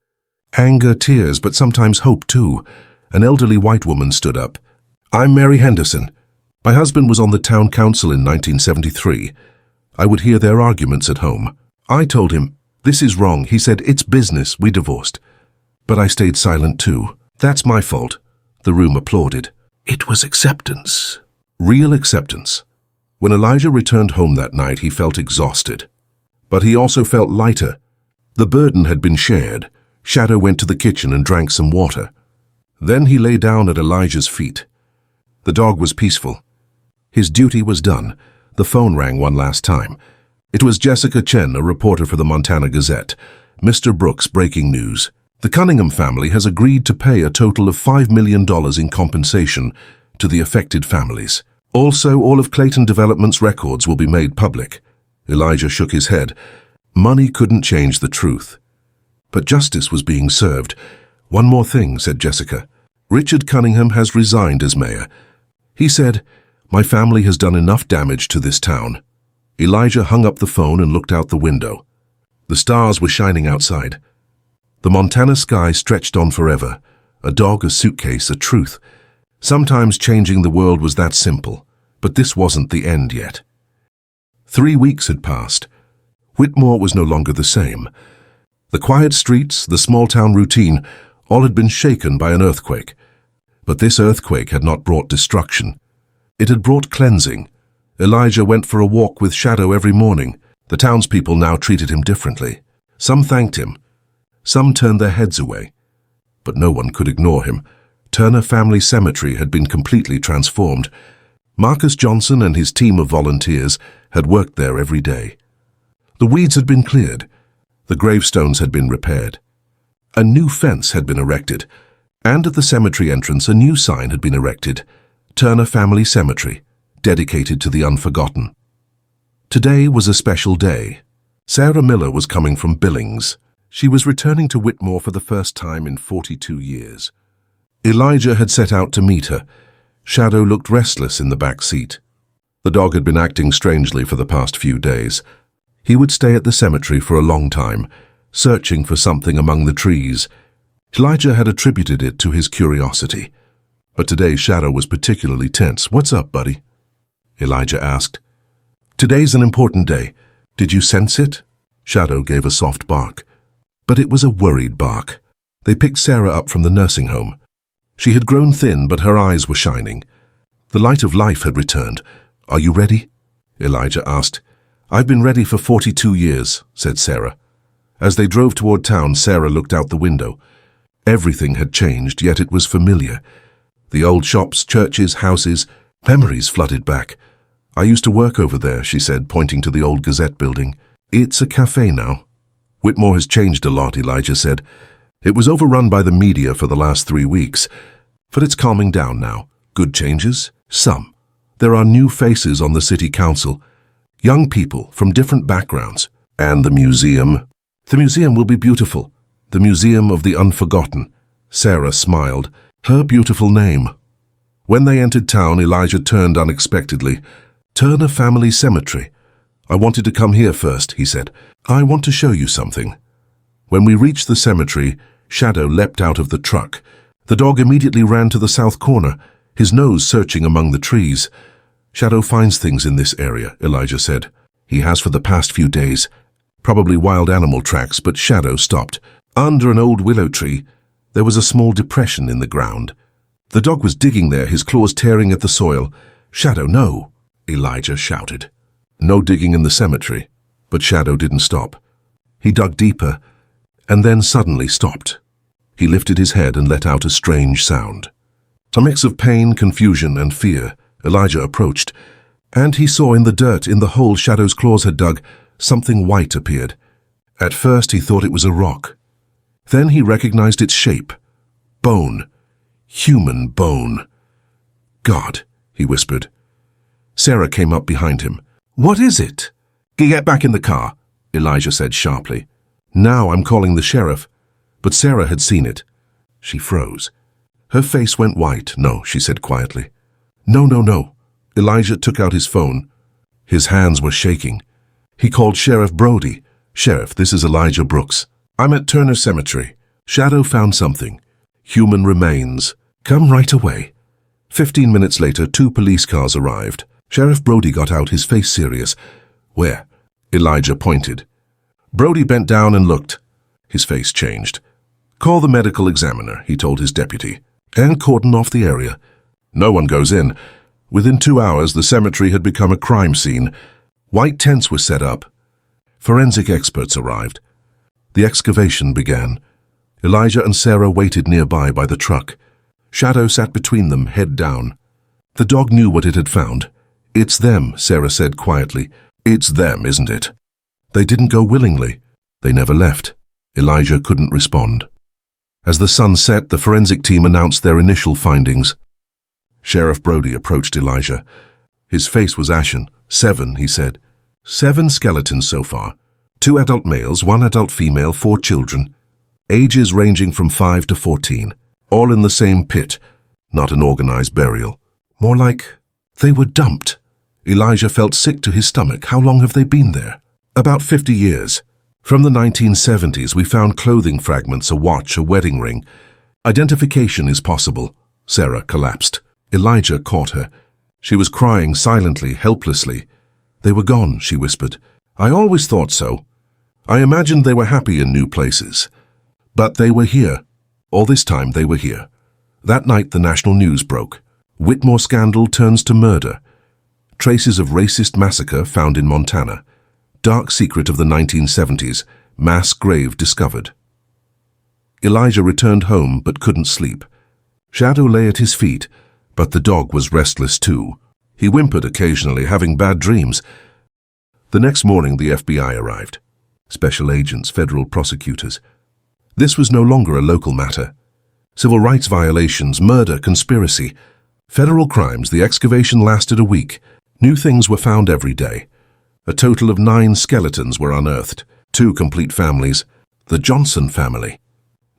Anger, tears, but sometimes hope too. An elderly white woman stood up. I'm Mary Henderson. My husband was on the town council in 1973. I would hear their arguments at home. I told him, this is wrong. He said, it's business. We divorced. But I stayed silent too. That's my fault. The room applauded. It was acceptance. Real acceptance. When Elijah returned home that night, he felt exhausted. But he also felt lighter. The burden had been shared. Shadow went to the kitchen and drank some water. Then he lay down at Elijah's feet. The dog was peaceful. His duty was done. The phone rang one last time. It was Jessica Chen, a reporter for the Montana Gazette. Mr. Brooks, breaking news. The Cunningham family has agreed to pay a total of $5 million in compensation to the affected families. Also, all of Clayton Development's records will be made public. Elijah shook his head. Money couldn't change the truth. But justice was being served. One more thing, said Jessica. Richard Cunningham has resigned as mayor. He said, my family has done enough damage to this town. Elijah hung up the phone and looked out the window. The stars were shining outside. The Montana sky stretched on forever. A dog, a suitcase, a truth. Sometimes changing the world was that simple, but this wasn't the end yet. 3 weeks had passed. Whitmore was no longer the same. The quiet streets, the small-town routine, all had been shaken by an earthquake. But this earthquake had not brought destruction. It had brought cleansing. Elijah went for a walk with Shadow every morning. The townspeople now treated him differently. Some thanked him. Some turned their heads away. But no one could ignore him. Turner Family Cemetery had been completely transformed. Marcus Johnson and his team of volunteers had worked there every day. The weeds had been cleared. The gravestones had been repaired. A new fence had been erected, and at the cemetery entrance a new sign had been erected, Turner Family Cemetery, dedicated to the unforgotten. Today was a special day. Sarah Miller was coming from Billings. She was returning to Whitmore for the first time in 42 years. Elijah had set out to meet her. Shadow looked restless in the back seat. The dog had been acting strangely for the past few days. He would stay at the cemetery for a long time, searching for something among the trees. Elijah had attributed it to his curiosity. But today Shadow was particularly tense. What's up, buddy? Elijah asked. Today's an important day. Did you sense it? Shadow gave a soft bark. But it was a worried bark. They picked Sarah up from the nursing home. She had grown thin, but her eyes were shining. The light of life had returned. Are you ready? Elijah asked. I've been ready for 42 years, said Sarah. As they drove toward town, Sarah looked out the window. Everything had changed, yet it was familiar. The old shops, churches, houses, memories flooded back. I used to work over there, she said, pointing to the old Gazette building. It's a cafe now. Whitmore has changed a lot, Elijah said. It was overrun by the media for the last 3 weeks, but it's calming down now. Good changes? Some. There are new faces on the city council. Young people from different backgrounds. And the museum. The museum will be beautiful. The Museum of the Unforgotten. Sarah smiled. Her beautiful name. When they entered town, Elijah turned unexpectedly. Turner Family Cemetery. I wanted to come here first, he said. I want to show you something. When we reached the cemetery, Shadow leapt out of the truck. The dog immediately ran to the south corner, his nose searching among the trees. Shadow finds things in this area, Elijah said. He has for the past few days. Probably wild animal tracks, but Shadow stopped. Under an old willow tree, there was a small depression in the ground. The dog was digging there, his claws tearing at the soil. Shadow, no, Elijah shouted. No digging in the cemetery. But Shadow didn't stop. He dug deeper, and then suddenly stopped. He lifted his head and let out a strange sound. A mix of pain, confusion, and fear. Elijah approached, and he saw in the dirt in the hole Shadow's claws had dug, something white appeared. At first he thought it was a rock. Then he recognized its shape. Bone. Human bone. God, he whispered. Sarah came up behind him. What is it? Get back in the car, Elijah said sharply. Now I'm calling the sheriff. But Sarah had seen it. She froze. Her face went white. No, she said quietly. No. Elijah took out his phone. His hands were shaking. He called Sheriff Brody. Sheriff, this is Elijah Brooks. I'm at Turner Cemetery. Shadow found something. Human remains. Come right away. 15 minutes later, 2 police cars arrived. Sheriff Brody got out, his face serious. Where? Elijah pointed. Brody bent down and looked. His face changed. Call the medical examiner, he told his deputy, and cordon off the area. No one goes in. Within 2 hours, the cemetery had become a crime scene. White tents were set up. Forensic experts arrived. The excavation began. Elijah and Sarah waited nearby by the truck. Shadow sat between them, head down. The dog knew what it had found. It's them, Sarah said quietly. It's them, isn't it? They didn't go willingly. They never left. Elijah couldn't respond. As the sun set, the forensic team announced their initial findings. Sheriff Brody approached Elijah. His face was ashen. 7, he said. 7 skeletons so far. 2 adult males, 1 adult female, 4 children. Ages ranging from 5 to 14. All in the same pit. Not an organized burial. More like they were dumped. Elijah felt sick to his stomach. How long have they been there? About 50 years. From the 1970s, we found clothing fragments, a watch, a wedding ring. Identification is possible. Sarah collapsed. Elijah caught her. She was crying silently, helplessly. They were gone, she whispered. I always thought so. I imagined they were happy in new places. But they were here. All this time they were here. That night the national news broke. Whitmore scandal turns to murder. Traces of racist massacre found in Montana. Dark secret of the 1970s. Mass grave discovered. Elijah returned home but couldn't sleep. Shadow lay at his feet, but the dog was restless too. He whimpered occasionally, having bad dreams. The next morning the FBI arrived. Special agents, federal prosecutors. This was no longer a local matter. Civil rights violations, murder, conspiracy. Federal crimes. The excavation lasted a week. New things were found every day. A total of 9 skeletons were unearthed. 2 complete families. The Johnson family.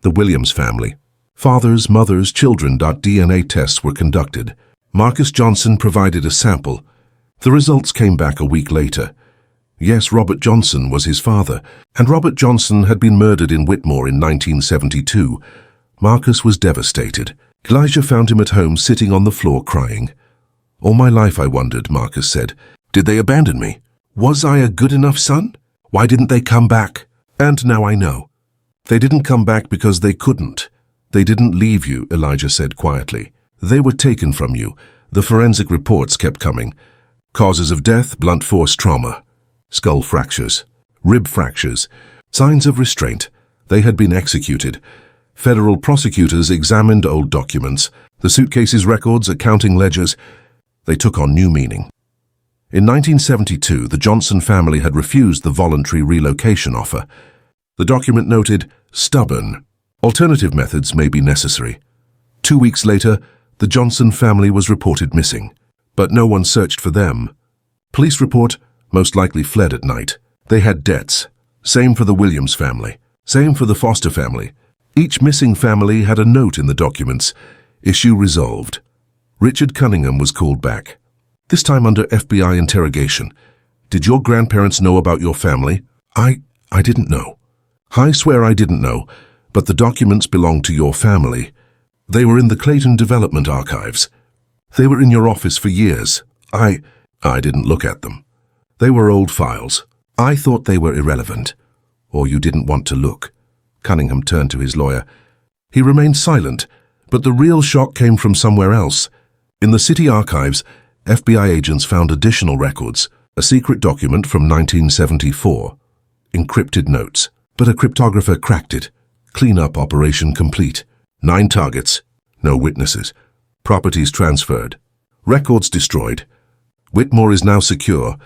The Williams family. Fathers, mothers, children. DNA tests were conducted. Marcus Johnson provided a sample. The results came back a week later. Yes, Robert Johnson was his father, and Robert Johnson had been murdered in Whitmore in 1972. Marcus was devastated. Elijah found him at home sitting on the floor crying. All my life I wondered, Marcus said. Did they abandon me? Was I a good enough son? Why didn't they come back? And now I know. They didn't come back because they couldn't. They didn't leave you, Elijah said quietly. They were taken from you. The forensic reports kept coming. Causes of death, blunt force trauma. Skull fractures. Rib fractures. Signs of restraint. They had been executed. Federal prosecutors examined old documents. The suitcase's records, accounting ledgers. They took on new meaning. In 1972, the Johnson family had refused the voluntary relocation offer. The document noted, stubborn. Alternative methods may be necessary. 2 weeks later, the Johnson family was reported missing, but no one searched for them. Police report, most likely fled at night. They had debts. Same for the Williams family. Same for the Foster family. Each missing family had a note in the documents. Issue resolved. Richard Cunningham was called back. This time under FBI interrogation. Did your grandparents know about your family? I didn't know. I swear I didn't know, but the documents belonged to your family. They were in the Clayton Development Archives. They were in your office for years. I didn't look at them. They were old files. I thought they were irrelevant. Or you didn't want to look. Cunningham turned to his lawyer. He remained silent, but the real shock came from somewhere else. In the city archives, FBI agents found additional records, a secret document from 1974, encrypted notes. But a cryptographer cracked it. Cleanup operation complete. 9 targets, no witnesses. Properties transferred. Records destroyed. Whitmore is now secure.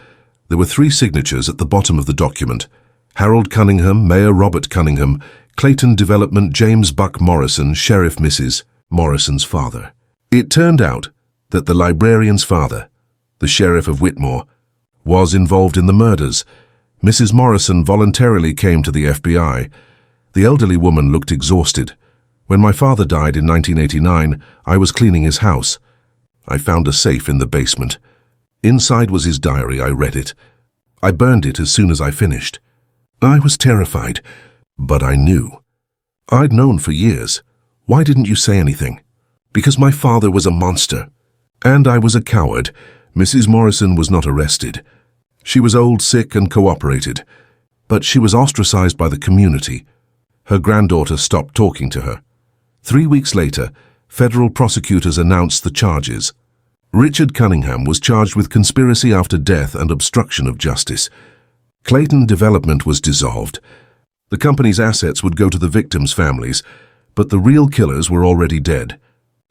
There were 3 signatures at the bottom of the document. Harold Cunningham, Mayor Robert Cunningham, Clayton Development James Buck Morrison, Sheriff Mrs. Morrison's father. It turned out that the librarian's father, the sheriff of Whitmore, was involved in the murders. Mrs. Morrison voluntarily came to the FBI. The elderly woman looked exhausted. When my father died in 1989, I was cleaning his house. I found a safe in the basement. Inside was his diary. I read it. I burned it as soon as I finished. I was terrified, but I knew. I'd known for years. Why didn't you say anything? Because my father was a monster. And I was a coward. Mrs. Morrison was not arrested. She was old, sick, and cooperated. But she was ostracized by the community. Her granddaughter stopped talking to her. 3 weeks later, federal prosecutors announced the charges. Richard Cunningham was charged with conspiracy after death and obstruction of justice. Clayton Development was dissolved. The company's assets would go to the victims' families, but the real killers were already dead.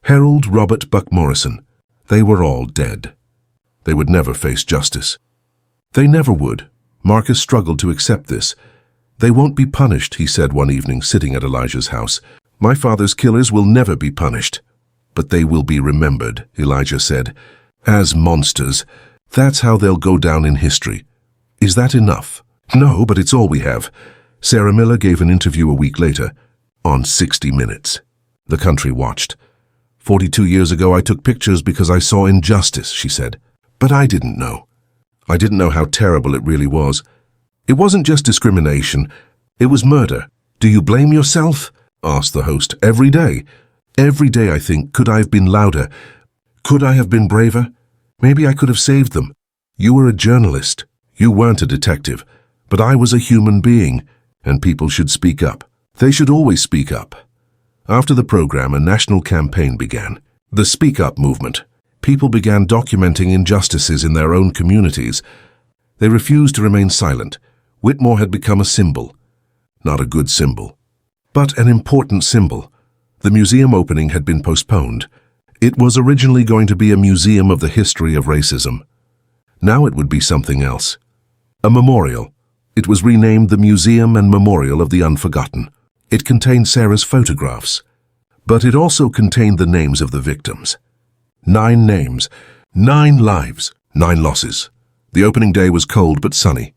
Harold Robert Buck Morrison. They were all dead. They would never face justice. They never would. Marcus struggled to accept this. They won't be punished, he said one evening sitting at Elijah's house. My father's killers will never be punished. But they will be remembered, Elijah said, as monsters. That's how they'll go down in history. Is that enough? No, but it's all we have. Sarah Miller gave an interview a week later, on 60 Minutes. The country watched. 42 years ago I took pictures because I saw injustice, she said. But I didn't know. I didn't know how terrible it really was. It wasn't just discrimination. It was murder. Do you blame yourself? Asked the host. Every day. Every day I think, could I have been louder? Could I have been braver? Maybe I could have saved them. You were a journalist. You weren't a detective. But I was a human being, and people should speak up. They should always speak up. After the program, a national campaign began. The Speak Up movement. People began documenting injustices in their own communities. They refused to remain silent. Whitmore had become a symbol. Not a good symbol, but an important symbol. The museum opening had been postponed. It was originally going to be a museum of the history of racism. Now it would be something else. A memorial. It was renamed the Museum and Memorial of the Unforgotten. It contained Sarah's photographs, but it also contained the names of the victims. 9 names, 9 lives, 9 losses. The opening day was cold but sunny.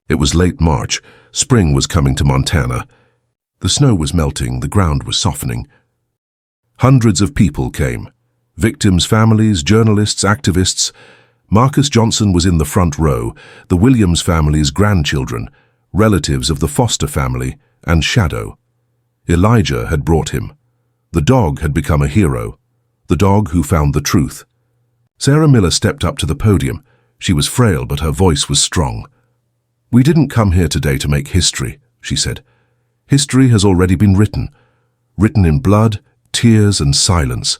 It was late March. Spring was coming to Montana. The snow was melting, the ground was softening. Hundreds of people came. Victims' families, journalists, activists. Marcus Johnson was in the front row, the Williams family's grandchildren, relatives of the Foster family, and Shadow. Elijah had brought him. The dog had become a hero, the dog who found the truth. Sarah Miller stepped up to the podium. She was frail, but her voice was strong. We didn't come here today to make history, she said. History has already been written in blood, tears, and silence.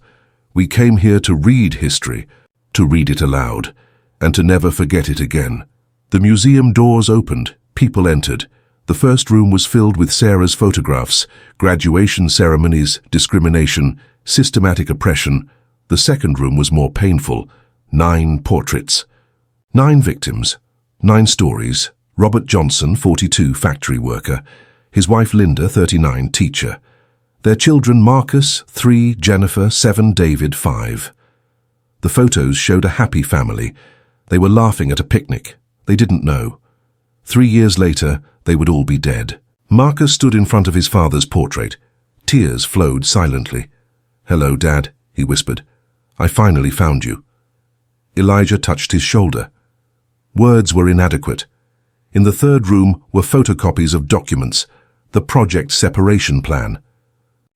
We came here to read history, to read it aloud, and to never forget it again. The museum doors opened, people entered. The first room was filled with Sarah's photographs, graduation ceremonies, discrimination, systematic oppression. The second room was more painful, 9 portraits. 9 victims, 9 stories. Robert Johnson, 42, factory worker. His wife Linda, 39, teacher. Their children Marcus, 3, Jennifer, 7, David, 5. The photos showed a happy family. They were laughing at a picnic. They didn't know. 3 years later, they would all be dead. Marcus stood in front of his father's portrait. Tears flowed silently. "Hello, Dad," he whispered. "I finally found you." Elijah touched his shoulder. Words were inadequate. In the third room were photocopies of documents, the project separation plan,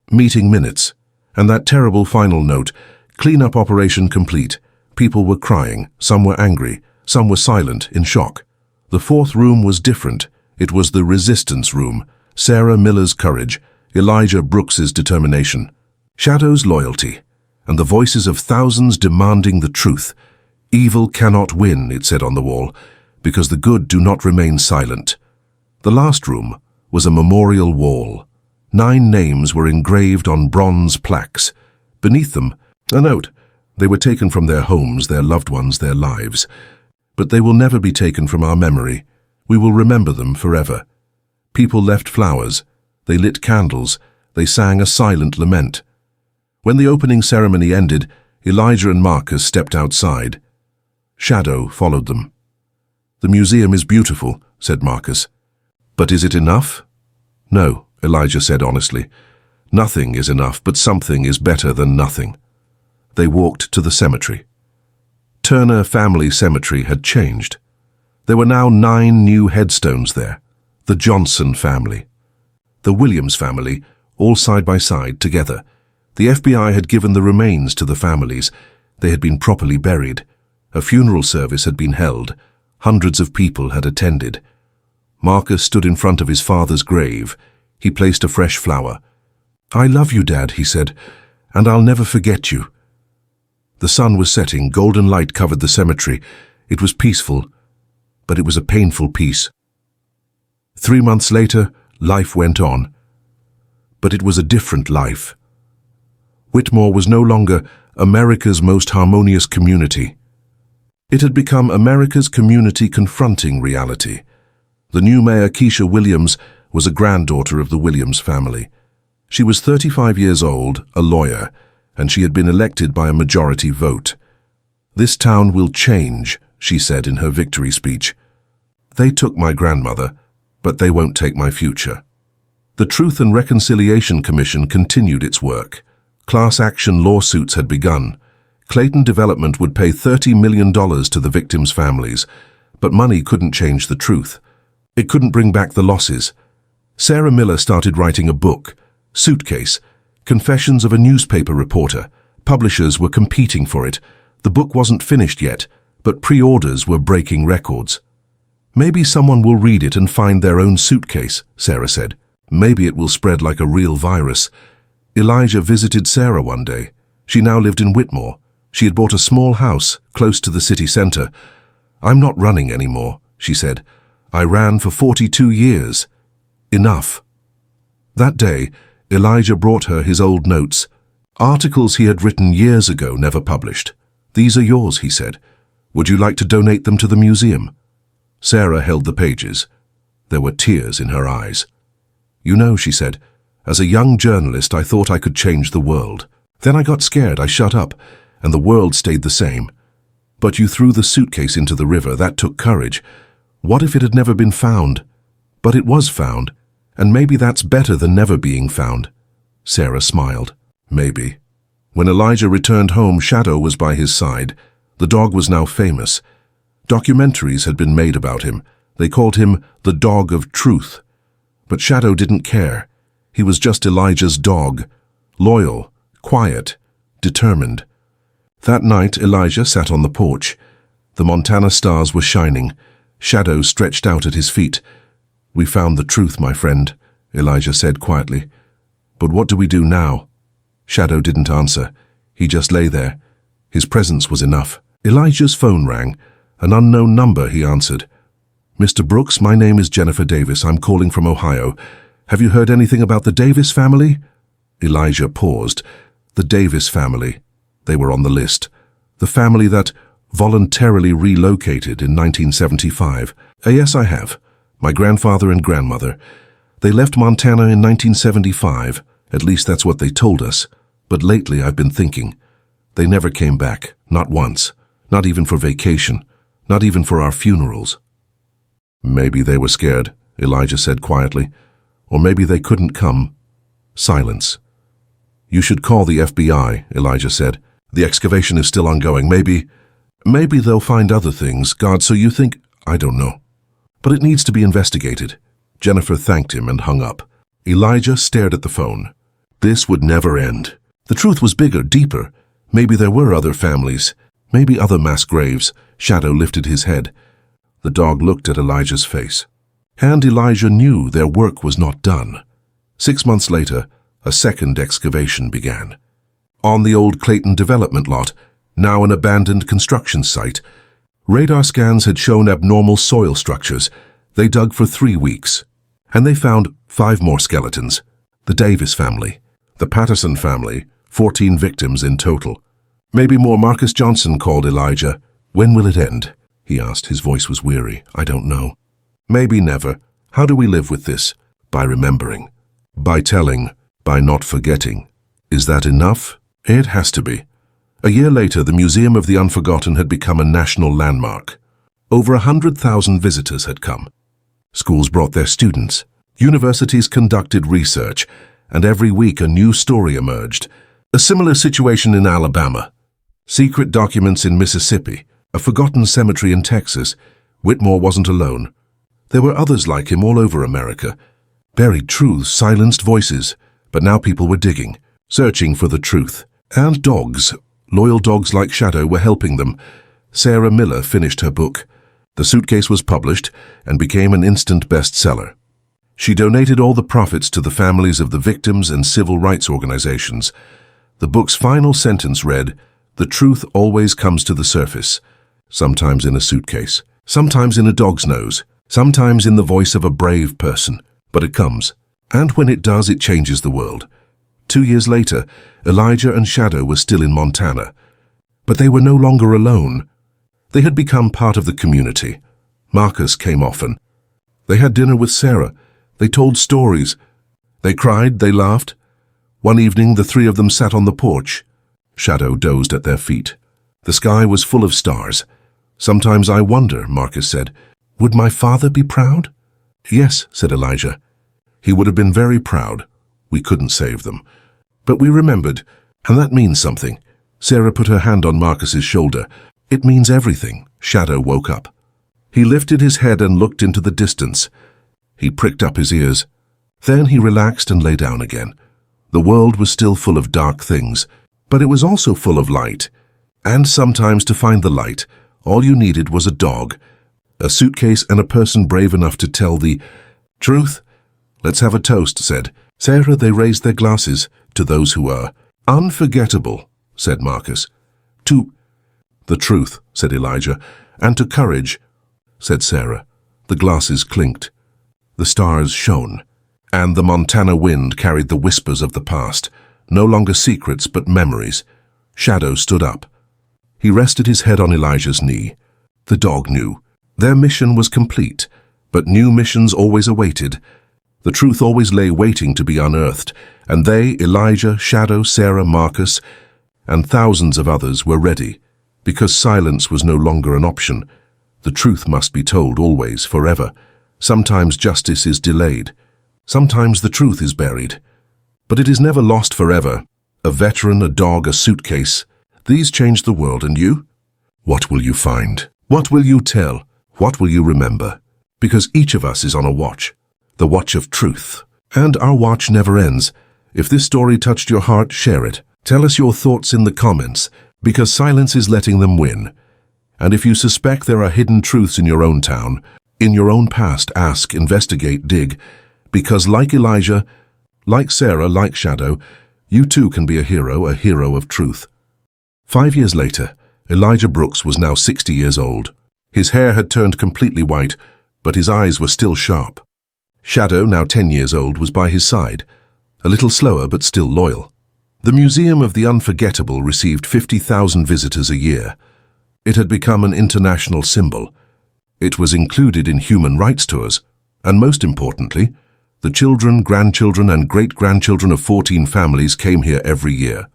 meeting minutes, and that terrible final note, "Cleanup operation complete." People were crying, some were angry, some were silent, in shock. The fourth room was different. It was the resistance room. Sarah Miller's courage, Elijah Brooks's determination, Shadow's loyalty, and the voices of thousands demanding the truth. "Evil cannot win," it said on the wall, "because the good do not remain silent." The last room was a memorial wall. 9 names were engraved on bronze plaques. Beneath them, a note. They were taken from their homes, their loved ones, their lives. But they will never be taken from our memory. We will remember them forever. People left flowers. They lit candles. They sang a silent lament. When the opening ceremony ended, Elijah and Marcus stepped outside. Shadow followed them. "The museum is beautiful," said Marcus. "But is it enough?" "No," Elijah said honestly. "Nothing is enough, but something is better than nothing." They walked to the cemetery. Turner Family Cemetery had changed. There were now 9 new headstones there. The Johnson family. The Williams family, all side by side together. The FBI had given the remains to the families. They had been properly buried. A funeral service had been held. Hundreds of people had attended. Marcus stood in front of his father's grave. He placed a fresh flower. "I love you, Dad," he said, "and I'll never forget you." The sun was setting. Golden light covered the cemetery. It was peaceful, but it was a painful peace. 3 months later, life went on. But it was a different life. Whitmore was no longer America's most harmonious community. It had become America's community confronting reality. The new mayor, Keisha Williams, was a granddaughter of the Williams family. She was 35 years old, a lawyer, and she had been elected by a majority vote. "This town will change," she said in her victory speech. "They took my grandmother, but they won't take my future." The Truth and Reconciliation Commission continued its work. Class action lawsuits had begun. Clayton Development would pay $30 million to the victims' families, but money couldn't change the truth. It couldn't bring back the losses. Sarah Miller started writing a book, Suitcase, Confessions of a Newspaper Reporter. Publishers were competing for it. The book wasn't finished yet, but pre-orders were breaking records. "Maybe someone will read it and find their own suitcase," Sarah said. "Maybe it will spread like a real virus." Elijah visited Sarah one day. She now lived in Whitmore. She had bought a small house close to the city center. "I'm not running anymore," she said. "I ran for 42 years. Enough." That day, Elijah brought her his old notes, articles he had written years ago, never published. "These are yours," he said. "Would you like to donate them to the museum?" Sarah held the pages. There were tears in her eyes. "You know," she said, "as a young journalist, I thought I could change the world. Then I got scared, I shut up, and the world stayed the same. But you threw the suitcase into the river. That took courage. What if it had never been found? But it was found, and maybe that's better than never being found." Sarah smiled. "Maybe." When Elijah returned home, Shadow was by his side. The dog was now famous. Documentaries had been made about him. They called him the Dog of Truth. But Shadow didn't care. He was just Elijah's dog, loyal, quiet, determined. That night, Elijah sat on the porch. The Montana stars were shining. Shadow stretched out at his feet. "We found the truth, my friend," Elijah said quietly. "But what do we do now?" Shadow didn't answer. He just lay there. His presence was enough. Elijah's phone rang. An unknown number, he answered. "Mr. Brooks, my name is Jennifer Davis. I'm calling from Ohio. Have you heard anything about the Davis family?" Elijah paused. The Davis family. They were on the list. The family that voluntarily relocated in 1975. "Yes, I have. My grandfather and grandmother. They left Montana in 1975. At least that's what they told us. But lately I've been thinking. They never came back. Not once. Not even for vacation. Not even for our funerals." Maybe they were scared, Elijah said quietly. Or maybe they couldn't come. Silence. You should call the FBI, Elijah said. The excavation is still ongoing. Maybe they'll find other things. God, so you think? I don't know. But it needs to be investigated. Jennifer thanked him and hung up. Elijah stared at the phone. This would never end. The truth was bigger, deeper. Maybe there were other families. Maybe other mass graves. Shadow lifted his head. The dog looked at Elijah's face. And Elijah knew their work was not done. 6 months later, a second excavation began. On the old Clayton development lot, now an abandoned construction site, radar scans had shown abnormal soil structures. They dug for 3 weeks. And they found 5 more skeletons. The Davis family, the Patterson family, 14 victims in total. Maybe more. Marcus Johnson called Elijah. When will it end? He asked. His voice was weary. I don't know. Maybe never. How do we live with this? By remembering. By telling. By not forgetting. Is that enough? It has to be. A year later, the Museum of the Unforgotten had become a national landmark. Over 100,000 visitors had come. Schools brought their students. Universities conducted research, and every week a new story emerged. A similar situation in Alabama. Secret documents in Mississippi. A forgotten cemetery in Texas. Whitmore wasn't alone. There were others like him all over America. Buried truths, silenced voices. But now people were digging, searching for the truth. And dogs, loyal dogs like Shadow, were helping them. Sarah Miller finished her book. The Suitcase was published and became an instant bestseller. She donated all the profits to the families of the victims and civil rights organizations. The book's final sentence read, "The truth always comes to the surface, sometimes in a suitcase, sometimes in a dog's nose, sometimes in the voice of a brave person, but it comes. And when it does, it changes the world." 2 years later, Elijah and Shadow were still in Montana. But they were no longer alone. They had become part of the community. Marcus came often. They had dinner with Sarah. They told stories. They cried, they laughed. One evening, the 3 of them sat on the porch. Shadow dozed at their feet. The sky was full of stars. "Sometimes I wonder," Marcus said, "would my father be proud?" "Yes," said Elijah. "He would have been very proud. We couldn't save them. But we remembered, and that means something." Sarah put her hand on Marcus's shoulder. "It means everything." Shadow woke up. He lifted his head and looked into the distance. He pricked up his ears. Then he relaxed and lay down again. The world was still full of dark things, but it was also full of light. And sometimes to find the light, all you needed was a dog, a suitcase, and a person brave enough to tell the truth. "Let's have a toast," said Sarah. They raised their glasses to those who are unforgettable, said Marcus. "To the truth," said Elijah. "And to courage," said Sarah. The glasses clinked. The stars shone, and the Montana wind carried the whispers of the past, no longer secrets but memories. Shadow stood up. He rested his head on Elijah's knee. The dog knew. Their mission was complete, but new missions always awaited. The truth always lay waiting to be unearthed, and they, Elijah, Shadow, Sarah, Marcus, and thousands of others were ready, because silence was no longer an option. The truth must be told always, forever. Sometimes justice is delayed. Sometimes the truth is buried. But it is never lost forever. A veteran, a dog, a suitcase. These changed the world, and you? What will you find? What will you tell? What will you remember? Because each of us is on a watch. The watch of truth. And our watch never ends. If this story touched your heart, share it. Tell us your thoughts in the comments, because silence is letting them win. And if you suspect there are hidden truths in your own town, in your own past, ask, investigate, dig, because like Elijah, like Sarah, like Shadow, you too can be a hero of truth. 5 years later, Elijah Brooks was now 60 years old. His hair had turned completely white, but his eyes were still sharp. Shadow, now 10 years old, was by his side, a little slower but still loyal. The Museum of the Unforgettable received 50,000 visitors a year. It had become an international symbol. It was included in human rights tours, and most importantly, the children, grandchildren, and great-grandchildren of 14 families came here every year.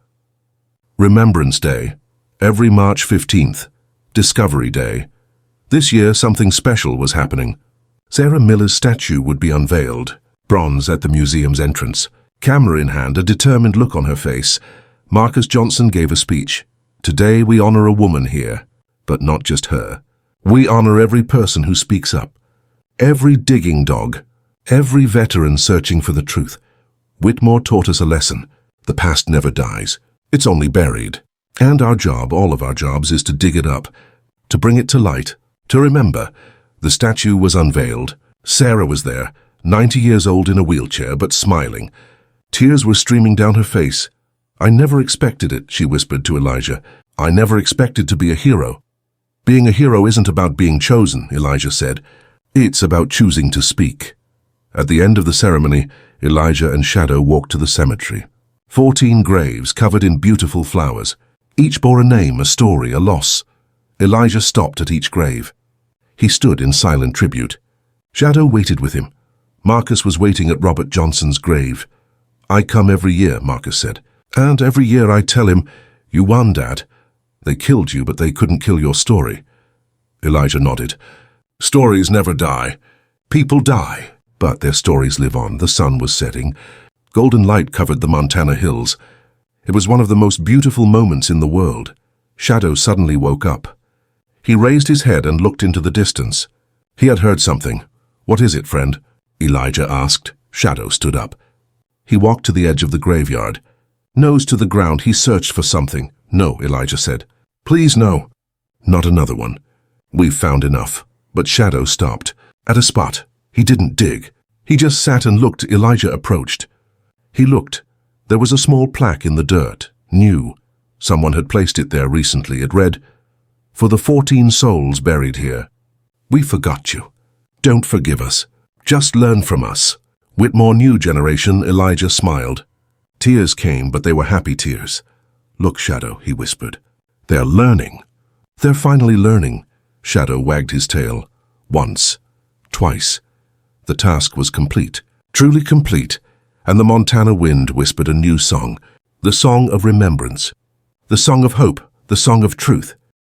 Remembrance Day, every March 15th, Discovery Day. This year something special was happening. Sarah Miller's statue would be unveiled, bronze at the museum's entrance. Camera in hand, a determined look on her face, Marcus Johnson gave a speech. Today we honor a woman here, but not just her. We honor every person who speaks up, every digging dog, every veteran searching for the truth. Whitmore taught us a lesson. The past never dies. It's only buried. And our job, all of our jobs, is to dig it up, to bring it to light, to remember. The statue was unveiled. Sarah was there, 90 years old in a wheelchair, but smiling. Tears were streaming down her face. I never expected it, she whispered to Elijah. I never expected to be a hero. Being a hero isn't about being chosen, Elijah said. It's about choosing to speak. At the end of the ceremony, Elijah and Shadow walked to the cemetery. 14 graves covered in beautiful flowers. Each bore a name, a story, a loss. Elijah stopped at each grave. He stood in silent tribute. Shadow waited with him. Marcus was waiting at Robert Johnson's grave. I come every year, Marcus said. And every year I tell him, you won, Dad. They killed you, but they couldn't kill your story. Elijah nodded. Stories never die. People die, but their stories live on. The sun was setting. Golden light covered the Montana hills. It was one of the most beautiful moments in the world. Shadow suddenly woke up. He raised his head and looked into the distance. He had heard something. What is it, friend? Elijah asked. Shadow stood up. He walked to the edge of the graveyard. Nose to the ground, he searched for something. No, Elijah said. Please, no. Not another one. We've found enough. But Shadow stopped. At a spot. He didn't dig. He just sat and looked. Elijah approached. He looked. There was a small plaque in the dirt. New. Someone had placed it there recently. It read, For the 14 souls buried here. We forgot you. Don't forgive us. Just learn from us. Whitmore New Generation, Elijah smiled. Tears came, but they were happy tears. Look, Shadow, he whispered. They're learning. They're finally learning. Shadow wagged his tail. Once. Twice. The task was complete. Truly complete. And the Montana wind whispered a new song. The song of remembrance. The song of hope. The song of truth.